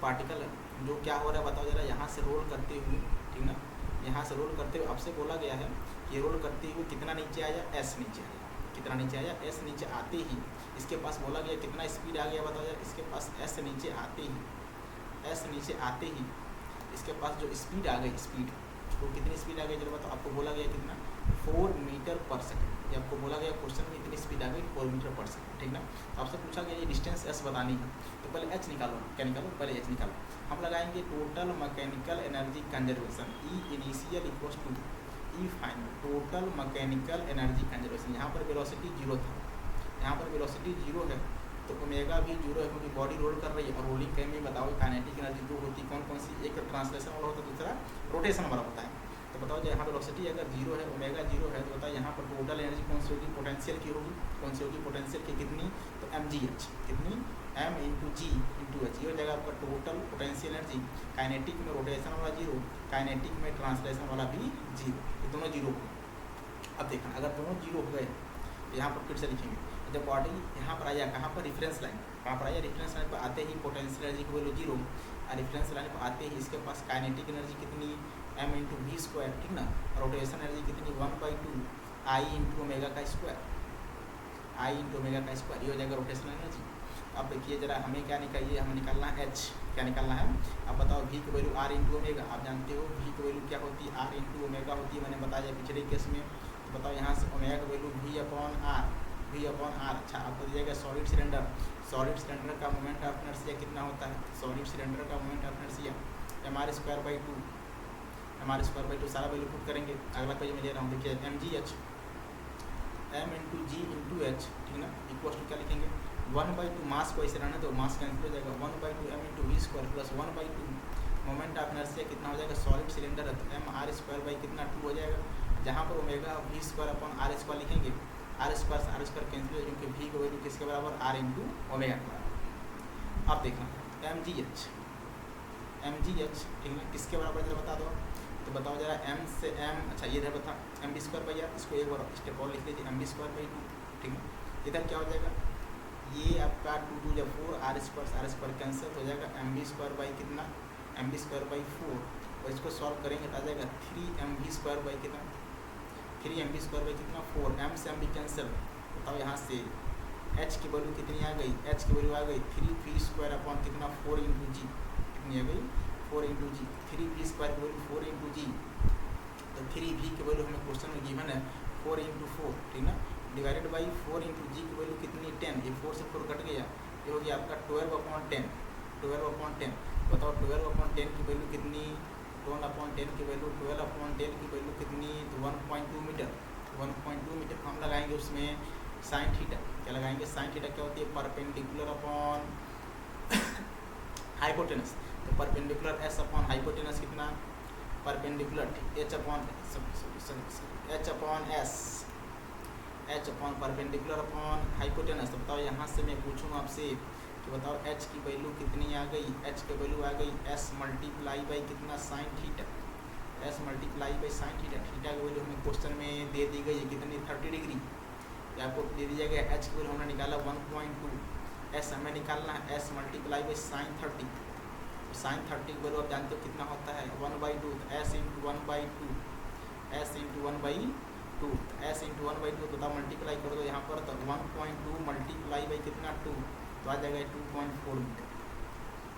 पार्टिकल है जो क्या हो रहा है बताओ जरा? यहाँ से रोल करते हुए, ठीक ना, यहाँ से रोल करते हुए आपसे बोला गया है कि रोल करते हुए कितना नीचे आया? s नीचे आया, कितना नीचे आया? s नीचे आते ही इसके पास बोला गया कितना स्पीड आ गया बताओ जरा? इसके पास s नीचे आते ही इसके पास जो स्पीड आ गई, स्पीड तो कितनी स्पीड आ गई जरा बताओ? आपको बोला गया कितना? 4 मीटर पर सेकंड। ये आपको बोला गया क्वेश्चन में इतनी स्पीड आ गई 4 मीटर पर सेकंड, ठीक ना। तो आपसे पूछा गया ये डिस्टेंस s बतानी है, तो पहले h निकालो। क्या निकालो? पहले h निकालो। हम लगाएंगे total mechanical energy conservation, E initial equals to E final, total mechanical energy conservation. यहाँ पर वेलोसिटी 0 था, यहाँ पर वेलोसिटी 0 है, तो ओमेगा भी जीरो है क्योंकि बॉडी रोल कर रही है। और रोलिंग टाइम में बताओ काइनेटिक एनर्जी दो होती कौन कौन सी, एक ट्रांसलेशन वाला होता है, दूसरा रोटेशन वाला होता है। तो बताओ जो यहाँ वेलोसिटी अगर जीरो है, ओमेगा जीरो है, तो बताओ यहाँ पर टोटल एनर्जी कौन सी होगी, पोटेंशियल की होगी। कौन सी होगी, पोटेंशियल की कितनी, तो mgh, कितनी m इंटू जी इंटू एच, ये हो जाएगा आपका टोटल पोटेंशियल एनर्जी। काइनेटिक में रोटेशन वाला जीरो, काइनेटिक में ट्रांसलेशन वाला भी जीरो, ये दोनों जीरो हो गए। अब देखना अगर दोनों जीरो हो गए तो यहाँ पर फिर से लिखेंगे, जब बॉडी यहाँ पर आया कहाँ पर, रेफरेंस लाइन, कहाँ पर आया, रेफरेंस लाइन पर आते ही पोटेंशियल एनर्जी की वैल्यू जीरो, और रेफरेंस लाइन पर आते ही इसके पास काइनेटिक एनर्जी कितनी, m इंटू वी स्क्वायर, ठीक ना। रोटेशन एनर्जी कितनी, 1/2 आई इंटू ओमेगा का स्क्वायर, आई इंटू ओमेगा का स्क्वायर, ये हो जाएगा रोटेशन एनर्जी। अब देखिए जरा हमें क्या निकालिए, हमें निकालना है h, क्या निकालना है। अब बताओ v की वैल्यू r इंटू ओमेगा, आप जानते हो v की वैल्यू क्या होती है, r इंटू ओमेगा होती है, मैंने बताया पिछले केस में। तो बताओ यहाँ से ओमेगा की वैल्यू v अपॉन r। अच्छा आपको दिया सॉलिड सिलेंडर, सॉलिड सिलेंडर का मोमेंट ऑफ इनर्शिया कितना होता है, सॉलिड सिलेंडर का moment of inertia mr²/2, mr²/2 सारा वैल्यू पुट करेंगे। अगला पेज में ले रहा हूँ, देखिए mgh, m इंटू जी इंटू एच, ठीक ना, इक्वल टू क्या लिखेंगे, 1/2, मास को ऐसे रहने दो, मास कैंसिल हो जाएगा, 1/2 m into V square plus 1/2 moment of inertia कितना हो जाएगा, सॉलिड सिलेंडर है तो mr² कितना 2 हो जाएगा। जहाँ पर omega V square upon r square लिखेंगे, r स्क्वायर से r स्क्वायर कैंसिल हो जाएगा क्योंकि v की वैल्यू किसके बराबर, r इंटू ओमेगा के बराबर। अब देखना mgh, ठीक है, किसके बराबर जरा बता दो, तो बताओ जरा m से m, अच्छा ये इधर बता mv²/r, इसको एक बार स्टेप और लिख लीजिए mv²/2, ठीक है। इधर क्या हो जाएगा, ये आपका 2 जब 4, r स्क्वायर कैंसिल हो जाएगा, mv² कितना, mv²/4, और इसको सॉल्व करेंगे तो आ जाएगा 3mv² कितना, 3mv² कितना 4, m से m भी कैंसिल। बताओ यहाँ से h की वैल्यू कितनी आ गई, h की वैल्यू आ गई 3v² अपॉन कितना 4 इंटू जी, कितनी आ गई 4 इंटू जी, 3v² की वैल्यू 4 इंटू जी, तो 3v की वैल्यू हमें क्वेश्चन में गिवन है 4 इंटू 4, ठीक ना, डिवाइडेड बाई 4 इंटू जी की वैल्यू कितनी 10, ये 4 से 4 कट गया, ये हो गया आपका 12/10, 12/10। बताओ 12/10 की वैल्यू कितनी, 12/10 की वैल्यू, 12/10 की वैल्यू कितनी, तो 1.2 मीटर, 1.2 मीटर। हम लगाएंगे उसमें साइन थीटा, क्या लगाएंगे, साइन थीटा क्या होती है, परपेंडिकुलर अपॉन हाइपोटेनस, तो परपेंडिकुलर एस अपॉन हाइपोटेनस कितना, perpendicular H upon perpendicular upon hypotenuse. तो बताओ यहाँ से मैं पूछूँ आपसे कि बताओ h की वैल्यू कितनी आ गई, h की वैल्यू आ गई s मल्टीप्लाई बाई कितना, sine theta, s multiply by sine theta. Theta की वैल्यू हमें क्वेश्चन में दे दी गई है कितनी, 30 डिग्री, आपको दे दिया गया h की वैल्यू हमने निकाला 1.2, s हमें निकालना है s multiply by sine 30, sine 30 की वैल्यू आप जानते हो कितना होता है 1/2, s into 1/2, s into 1/2, s into 1/2, बताओ मल्टीप्लाई कर दो यहाँ पर, तो 1.2 मल्टीप्लाई बाई कितना 2, तो आ जाएगा 2.4 मीटर,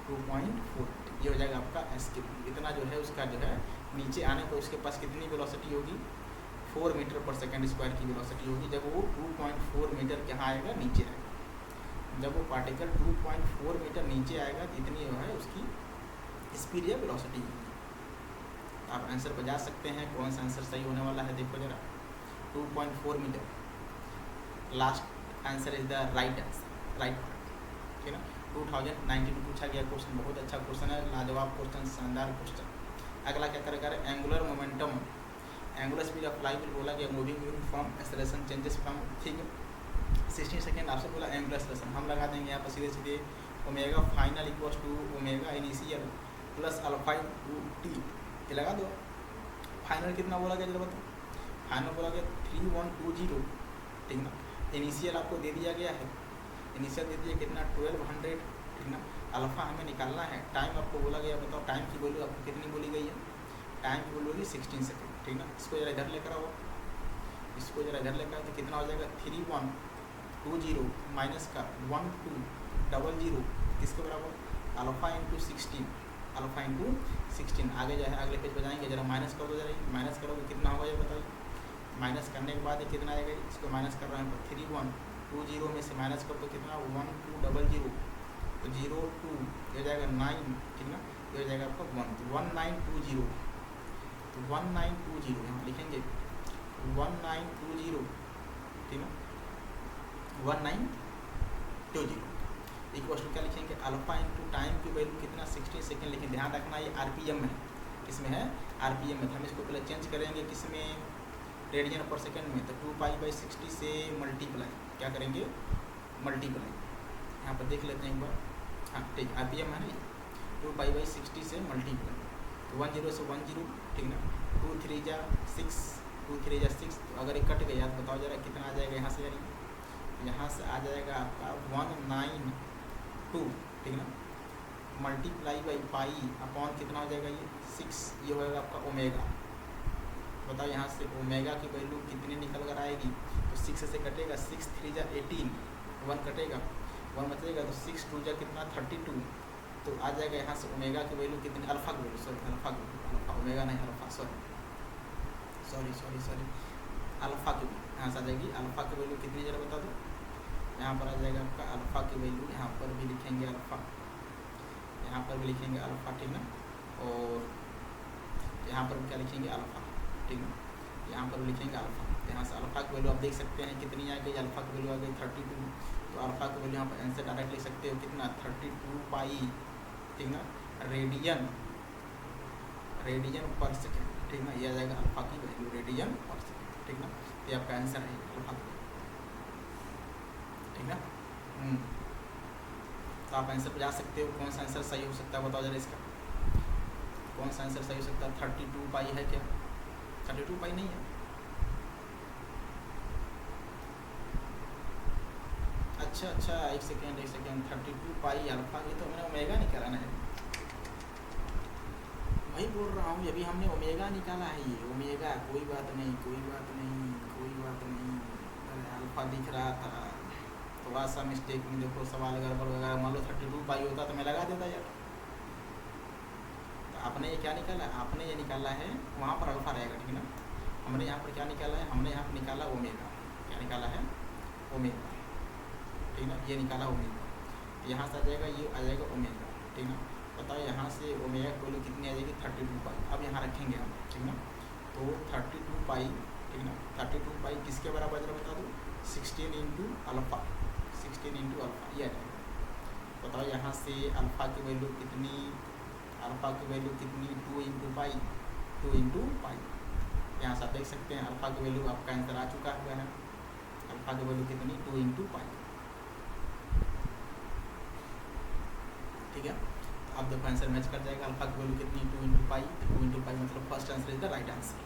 2.4, ये हो जाएगा आपका s की। इतना जो है उसका जो है नीचे आने पर उसके पास कितनी वेलोसिटी होगी, 4 मीटर पर सेकेंड स्क्वायर की वेलोसिटी होगी, जब वो 2.4 मीटर कहाँ आएगा, नीचे आएगा। जब वो पार्टिकल 2.4 मीटर नीचे आएगा तो इतनी जो है उसकी स्पीड या वेलोसिटी होगी। आप आंसर पर जा सकते हैं, कौन सा आंसर सही होने वाला है, देखो जरा 2.4 metre, last answer is the right answer, right, ठीक है ना। 2019 में पूछा गया क्वेश्चन, बहुत अच्छा क्वेश्चन है, लाजवाब क्वेश्चन, शानदार क्वेश्चन। अगला क्या करेगा, angular momentum, angular speed of light बोला गया, moving from acceleration changes from, ठीक है। 16 सेकेंड आपसे बोला एंगुलर एक्सेलरेशन, हम लगा देंगे यहाँ पर सीधे सीधे omega final equals to omega initial plus alpha to T, ये लगा दो। फाइनल कितना बोला गया जरा बताओ, फाइनल बोला गया 3120, ठीक ना। इनिशियल आपको दे दिया गया है, इनिशियल दे दिया कितना 1200, ठीक ना। अल्फा हमें निकालना है, टाइम आपको बोला गया, बताओ टाइम की वैल्यू आपको कितनी बोली गई है, टाइम की वैल्यू होगी 16 सेकेंड, ठीक ना। इसको जरा इधर लेकर आओ, इसको जरा इधर लेकर, तो कितना हो जाएगा 3120 माइनस का 1200 किसके बराबर, अल्फा इंटू 16, अल्फा इंटू 16। आगे जो है अगले पेज पर जाएंगे, जरा माइनस कर दो, जरा माइनस करोगे कितना होगा ये बताइए, माइनस करने के बाद ये कितना आएगा, इसको माइनस कर रहे हैं 3120 में से माइनस कर दो कितना 1200, तो 02 ये जाएगा 9, ठीक ना, ये हो जाएगा आपका 1920, तो 1920 यहाँ लिखेंगे 1920, ठीक ना, 1920। अल्फा इंटू टाइम की वैल्यू कितना 60 सेकेंड, लेकिन ध्यान रखना ये आरपीएम में है, किसमें है आरपीएम में। तो हम इसको पहले चेंज करेंगे किसमें, रेडियन पर सेकेंड में। तो 2π/60 से मल्टीप्लाई, क्या करेंगे मल्टीप्लाई, यहाँ पर देख लेते हैं एक बार, हाँ ठीक आरपीएम है ना, 2π/60 से मल्टीप्लाई, तो 10 से 10, ठीक ना, 2 3 जा 6, 2 3 जा 6, तो अगर ये कट गया तो बताओ जरा कितना आ जाएगा यहाँ से, यार यहाँ से आ जाएगा आपका 192, ठीक ना, मल्टीप्लाई बाई पाई अपॉन कितना हो जाएगा ये 6, ये होगा आपका ओमेगा। बताओ यहाँ से ओमेगा की वैल्यू कितनी निकल कर आएगी, तो 6 से कटेगा, 6 3 जा 18, 1 कटेगा, 1 बचेगा, तो 6 2 जा कितना 32, तो आ जाएगा यहाँ से ओमेगा की वैल्यू कितनी, अल्फा की वैल्यू, सॉरी अल्फा की वैल्यू, अल्फा ओमेगा नहीं अल्फा, सॉरी अल्फा की वैल्यू यहाँ से आ जाएगी। अल्फा की वैल्यू कितनी जरा बता दो, यहाँ पर आ जाएगा आपका अल्फा की वैल्यू, यहाँ पर भी लिखेंगे अल्फा, यहाँ पर भी लिखेंगे अल्फा, ठीक ना, और यहाँ पर भी क्या लिखेंगे अल्फा, ठीक है, यहाँ पर लिखेंगे अल्फा। यहाँ से अल्फा की वैल्यू आप देख सकते हैं कितनी आ गई, अल्फा की वैल्यू आ गई 32, तो अल्फा की वैल्यू यहाँ पर आंसर डायरेक्ट लिख सकते हो कितना 32π, ठीक ना, रेडियन पर सेकेंड, ठीक ना, ये आ जाएगा अल्फा की वैल्यू रेडियन पर सेकेंड, ठीक ना, ये आपका आंसर है अल्फा की, ठीक ना। तो आप आंसर पर जा सकते हो, कौन सा आंसर सही हो सकता है बताओ जरा इसका, कौन सा आंसर सही हो सकता है, 32π है क्या, 32π नहीं है, अच्छा एक सेकेंड 32π अल्फा, ये तो हमने ओमेगा निकाला है, वही बोल रहा हूँ, अभी हमने ओमेगा निकाला है, ये ओमेगा, कोई बात नहीं, अरे अल्फा दिख रहा था, थोड़ा सा मिस्टेक में देखो, सवाल गड़बड़ वगैरह, मान लो 32π होता तो मैं लगा देता यार। तो आपने ये क्या निकाला, आपने ये निकाला है वहाँ पर अल्फा रहेगा, ठीक ना, हमने यहाँ पर क्या निकाला है, हमने यहाँ पर निकाला ओमेगा, क्या निकाला है ओमेगा, ठीक ना, ये निकाला ओमेगा, यहाँ से आ जाएगा ये आ जाएगा ओमेगा, ठीक ना। बताओ यहाँ से ओमेगा की वैल्यू कितनी आ जाएगी 32π, अब यहाँ रखेंगे हम, ठीक ना, तो 32π, ठीक ना, 32π किसके बराबर है बता दो, 16 इंटू अल्फा, 16 इंटू अल्फा, ये आ जाएगा। बताओ यहाँ से अल्फा की वैल्यू कितनी, अल्फा की वैल्यू कितनी 2 इंटू पाई, यहाँ से आप देख सकते हैं अल्फा की वैल्यू आपका आंसर आ चुका हुआ है, अल्फा की वैल्यू कितनी 2 इंटू पाई, ठीक है। अब देखो आंसर मैच कर जाएगा, अल्फा की वैल्यू कितनी 2 इंटू पाई, 2 इंटू पाई मतलब first answer is the right answer.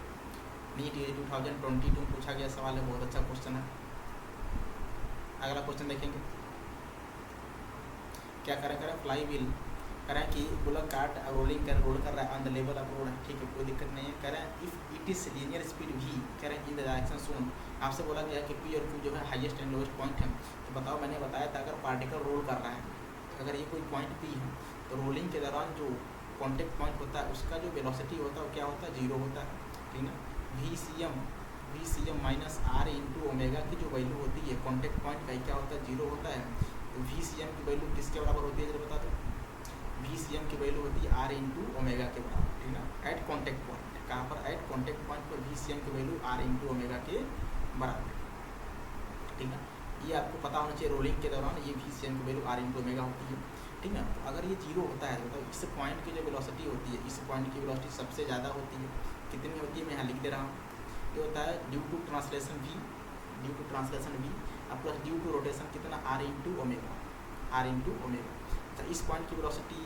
NEET ये 2022 में पूछा गया सवाल है, बहुत अच्छा क्वेश्चन है। अगला क्वेश्चन देखेंगे, क्या करें फ्लाई व्हील करें कि बुलक कार्ट रोल कर रहा है on the level of road, ठीक है कोई दिक्कत नहीं है। करें if it is linear speed भी, करें इन द डायरेक्शन शोन, आपसे बोला गया कि पी और क्यू जो है हाईएस्ट एंड लोएस्ट पॉइंट है। तो बताओ मैंने बताया था अगर पार्टिकल रोल कर रहा है, अगर ये कोई पॉइंट पी है तो रोलिंग के दौरान जो कॉन्टेक्ट पॉइंट होता है उसका जो वेलोसिटी होता है वो क्या होता है 0 होता है, ठीक ना। V C M minus R into omega की जो वैल्यू होती है कॉन्टेक्ट पॉइंट का क्या होता है 0 होता है। तो वी सी एम की वैल्यू किसके बराबर होती है जरा बता दो, वी सी एम की वैल्यू होती है आर इंटू ओमेगा के बराबर, ठीक ना, एट कॉन्टेक्ट पॉइंट। कहाँ पर एट कॉन्टेक्ट पॉइंट पर वी सी एम की वैल्यू आर इंटू ओमेगा के बराबर, ठीक है। ये आपको पता होना चाहिए रोलिंग के दौरान ये वी सी एम की वैल्यू आर इंटू ओमेगा होती है, ठीक है। तो अगर ये 0 होता है तो इस पॉइंट की जो वेलोसिटी होती है, इस पॉइंट की वेलोसिटी सबसे ज़्यादा होती है, कितनी होती है मैं यहाँ लिख दे रहा हूँ, ये होता है ड्यू टू ट्रांसलेशन वी और प्लस ड्यू टू रोटेशन कितना आर इंटू ओमेगा। तो इस पॉइंट की वेलोसिटी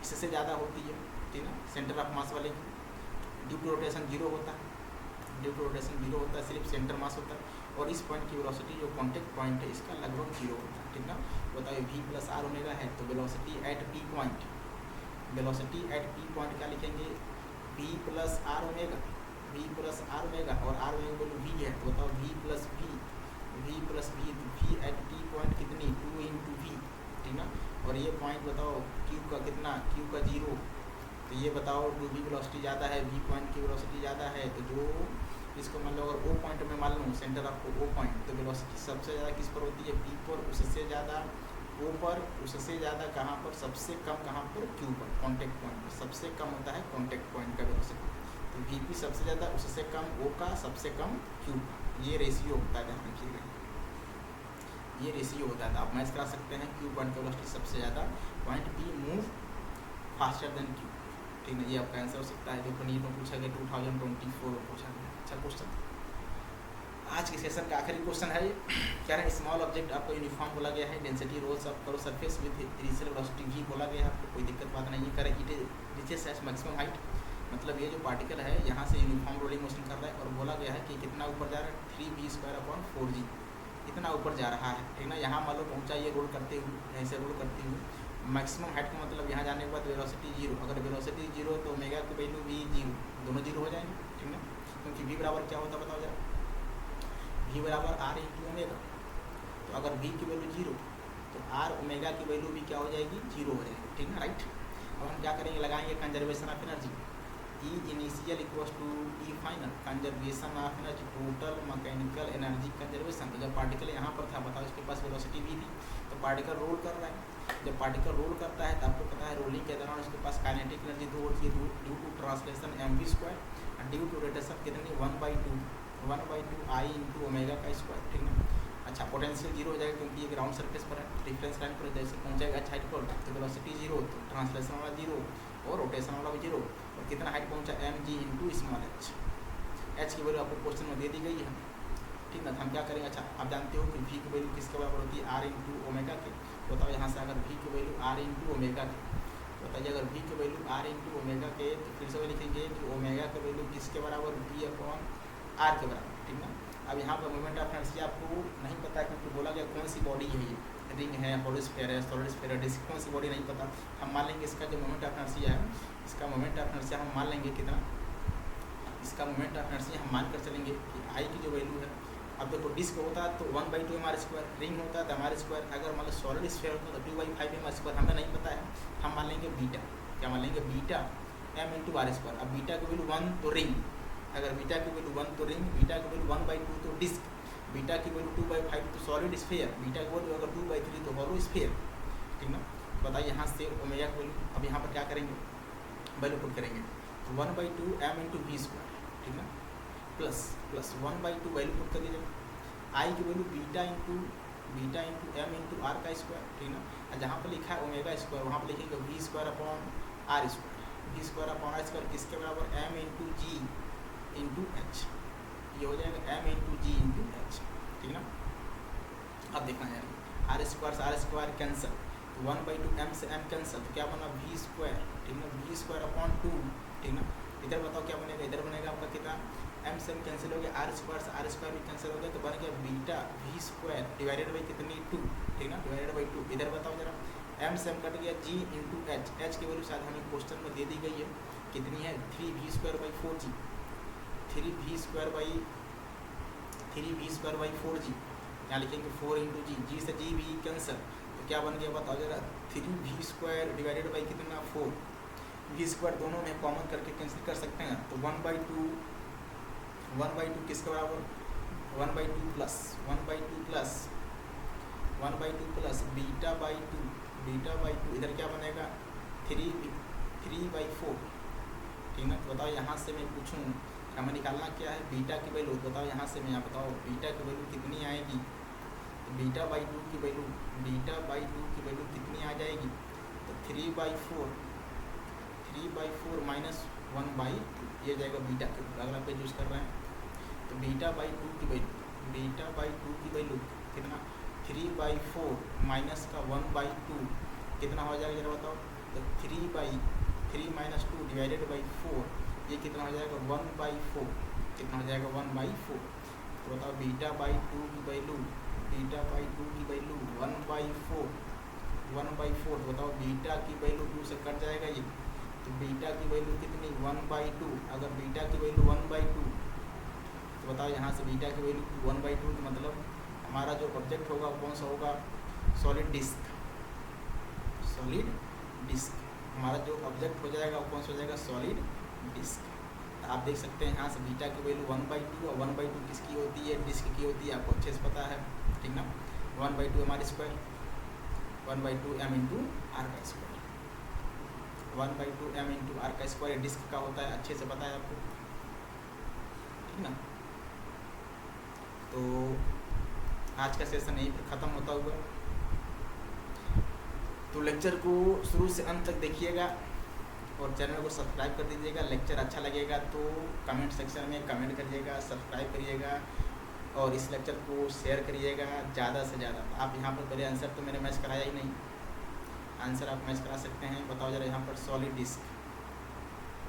इससे ज़्यादा होती है, ठीक है, सेंटर ऑफ मास वाले की। ड्यू टू रोटेशन 0 होता है, सिर्फ सेंटर मास होता है। और इस पॉइंट की वेलोसिटी जो कॉन्टेक्ट पॉइंट है इसका लगभग 0 होता है, ठीक ना। बताइए v प्लस आर ओमेगा है तो वेलोसिटी एट पी पॉइंट क्या लिखेंगे v प्लस आर ओमेगा, और आर ओमेगा वैल्यू v है तो बताओ v plus v at T point कितनी 2 इंटू वी, ठीक ना। और ये पॉइंट बताओ q का कितना, q का 0, तो ये बताओ जो v वेलोसिटी ज़्यादा है, v पॉइंट की वेलोसिटी ज़्यादा है, तो जो इसको मान लो अगर ओ पॉइंट में मान लूँ सेंटर ऑफ ओ पॉइंट, तो वेलोसिटी सबसे ज़्यादा किस पर होती है पी पर, उससे ज़्यादा ओ पर, उससे ज़्यादा कहाँ पर, सबसे कम कहाँ पर क्यू पर, कॉन्टेक्ट पॉइंट पर सबसे कम होता है कॉन्टेक्ट पॉइंट का वेलोसिटी। तो वी पी सबसे ज़्यादा, उससे कम ओ का, सबसे कम क्यू का, ये रेशियो होता है ध्यान रखिएगा। ये रेशियो होता है। तो आप मैच करा सकते हैं क्यू पॉइंट का वेलोसिटी सबसे ज़्यादा, point B move faster than Q. ठीक है, ये आपका आंसर हो सकता है। देखो नीट में पूछा गया 2024 में पूछा गया। अच्छा क्वेश्चन, आज के सेशन का आखिरी क्वेश्चन है। क्या है, स्मॉल ऑब्जेक्ट आपको यूनिफॉर्म बोला गया है, डेंसिटी रोल्स अप करो surface with initial velocity v बोला गया है, आपको कोई दिक्कत बात नहीं करे। It reaches at maximum height, मतलब ये जो पार्टिकल है यहाँ से यूनिफॉर्म रोलिंग मोशन कर रहा है और बोला गया है कि कितना ऊपर जा रहा है, 3v²/4g, इतना ऊपर जा रहा है। ठीक ना, यहाँ मान लो पहुँचा ये रोल करते हुए, ऐसे रोल करते हुए मैक्सिमम हाइट का मतलब यहाँ जाने के बाद वेलोसिटी 0, अगर वेलोसिटी 0 तो ओमेगा की वैल्यू v 0, दोनों 0 हो जाएंगे। ठीक ना, क्योंकि v बराबर क्या होता है बताओ जरा, v बराबर r इंटू ओमेगा। तो अगर v की वैल्यू 0 तो r ओमेगा की वैल्यू भी क्या हो जाएगी, 0 हो जाएगी। ठीक है, राइट। अब हम क्या करेंगे, लगाएंगे conservation of energy, E initial equals to E final, conservation of energy, total mechanical energy conservation. तो जब पार्टिकल यहाँ पर था, बताओ इसके पास वेलोसिटी v थी, तो पार्टिकल रोल कर रहा है। जब पार्टिकल रोल करता है तो आपको पता है रोलिंग के दौरान उसके पास काइनेटिक एनर्जी 2 होती है, ड्यू टू ट्रांसलेशन mv² और ड्यू टू रोटेशन कितनी 1/2 I इंटू ओमेगा का स्क्वायर। ठीक है, अच्छा पोटेंशियल 0 हो जाएगा क्योंकि ये ग्राउंड सरफेस पर है, रेफरेंस लाइन पर जैसे पहुँचेगा अच्छा हाइट पर, तो वेलोसिटी 0, तो ट्रांसलेशन वाला 0 और रोटेशन वाला भी 0, और कितना हाइट पहुँचा mg इंटू स्मॉल h की वैल्यू आपको क्वेश्चन में दे दी गई है। ठीक ना, तो हम क्या करेंगे, अच्छा आप जानते हो कि v की वैल्यू किसके बराबर होती है, r इंटू ओमेगा के। बताओ यहाँ से अगर v की वैल्यू r इंटू ओमेगा के, बताइए अगर v की वैल्यू r इंटू ओमेगा के, तो फिर से लिखेंगे कि ओमेगा की वैल्यू किसके बराबर, v/r के बराबर। ठीक ना, अब यहाँ पर मोमेंट ऑफ इनर्शिया आपको नहीं पता क्योंकि बोला गया कौन सी बॉडी है, ये रिंग है, हॉलोस्फीयर है, सॉलिड स्फीयर है, डिस्क, कौन सी बॉडी नहीं पता। हम मान लेंगे इसका जो मोमेंट ऑफ इनर्शिया है, इसका मोमेंट ऑफ इनर्शिया हम मान लेंगे कितना, इसका मोमेंट ऑफ इनर्शिया हम मान कर चलेंगे कि आई की जो वैल्यू है, अब देखो डिस्क होता है तो 1/2 mr², रिंग होता है तो mr², अगर मतलब सॉलिड स्फीयर होता है तो 2/5 mr², हमें नहीं पता है, हम मान लेंगे बीटा। क्या मान लेंगे, बीटा m इंटू r²। अब बीटा की वैल्यू 1 तो रिंग, अगर बीटा की वैल्यू 1 तो रिंग, बीटा की वैल्यू 1/2 तो डिस्क, बीटा की वैल्यू 2/5 तो सॉलिड स्फीयर, बीटा की वैल्यू अगर 2/3 तो हॉलो स्फीयर। ठीक ना, बताइए यहाँ से ओमेगा की वैल्यू, अब यहाँ पर क्या करेंगे, वैल्यू पुट करेंगे, तो 1/2 m इंटू v²। ठीक ना, प्लस 1/2 वैल्यू पुट कर दीजिए, आई की value beta into m into r का स्क्वायर। ठीक ना, और जहाँ पर लिखा है ओमेगा स्क्वायर वहाँ पर लिखेंगे v²/r², v²/r² किसके बराबर, m into g into h, ये हो जाएगा m इंटू जी इंटू h। ठीक ना, अब देखना है r² कैंसल, तो 1/2 m से m कैंसल, तो क्या बना v²। ठीक ना, v²/2। ठीक ना, इधर बताओ क्या बनेगा, इधर बनेगा आपका कितना, m से m कैंसिल हो गया, r² भी कैंसिल हो गया, तो बन गया बीटा v² डिवाइडेड बाई कितनी 2। ठीक ना, डिवाइडेड बाई 2, इधर बताओ जरा, m से m कट गया, g इंटू h की वैल्यू शायद हमें क्वेश्चन में दे दी गई है, कितनी है 3v²/4g, 3v²/4g, यहाँ लिखेंगे 4 इंटू जी से जी भी कैंसल, तो क्या बन गया बताओ जरा, 3v² डिवाइडेड बाई कितना 4, v² दोनों में कॉमन करके कैंसिल कर सकते हैं, तो 1/2 किसके बराबर, 1/2 प्लस बीटा/2, इधर क्या बनेगा 3/4। ठीक ना, तो बताओ यहाँ से मैं पूछूँ हमें निकालना क्या है, बीटा की वैल्यू, बताओ यहाँ से मैं बताओ बीटा की वैल्यू कितनी आएगी, तो बीटा/2 की वैल्यू कितनी आ जाएगी, तो 3/4 माइनस 1/2, ये जाएगा बीटा के, अगर आप यूज़ कर रहे हैं तो बीटा/2 की वैल्यू कितना, 3/4 माइनस का 1/2 कितना हो जाएगा जरा बताओ, तो 3 माइनस 2 डिवाइडेड बाई 4, ये कितना हो जाएगा 1/4, कितना हो जाएगा 1/4। तो बताओ बीटा/2 की वैल्यू 1/4, तो बताओ बीटा की वैल्यू 2 से कट जाएगा ये, तो बीटा की वैल्यू कितनी 1/2, अगर बीटा की वैल्यू 1/2 तो बताओ यहाँ से बीटा की वैल्यू 1/2, तो मतलब हमारा जो ऑब्जेक्ट होगा कौन सा होगा, सॉलिड डिस्क, हमारा जो ऑब्जेक्ट हो जाएगा वो कौन सा हो जाएगा, सॉलिड डिस्क। आप देख सकते हैं यहाँ से बीटा की वैल्यू 1/2 और 1/2 किसकी होती है, डिस्क की होती है, आपको अच्छे से पता है। ठीक ना, 1/2 mr², 1/2 m इंटू r का स्क्वायर, 1/2 m इंटू r का स्क्वायर डिस्क का होता है, अच्छे से पता है आपको। ठीक ना, तो आज का सेशन यहीं पर ख़त्म होता हुआ। तो लेक्चर को शुरू से अंत तक देखिएगा और चैनल को सब्सक्राइब कर दीजिएगा। लेक्चर अच्छा लगेगा तो कमेंट सेक्शन में कमेंट करिएगा, सब्सक्राइब करिएगा और इस लेक्चर को शेयर करिएगा ज़्यादा से ज़्यादा। आप यहाँ पर पहले आंसर तो मैंने मैच कराया ही नहीं, आंसर आप मैच करा सकते हैं। बताओ जरा यहाँ पर सॉलिड डिस्क,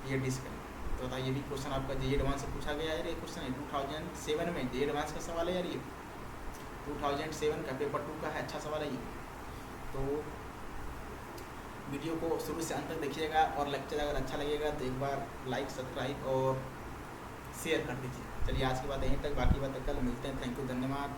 ये डिस्क है तो बताओ, ये भी क्वेश्चन आपका जे एडवांस से पूछा गया है। ये क्वेश्चन है 2007 में जे एडवांस का सवाल है यार, ये 2007 का पेपर 2 का है, अच्छा सवाल है ये। तो वीडियो को शुरू से अंत तक देखिएगा और लेक्चर अगर अच्छा लगेगा तो एक बार लाइक, सब्सक्राइब और शेयर कर दीजिए। चलिए आज की बात यहीं तक, बाकी बात कल मिलते हैं। थैंक यू, धन्यवाद।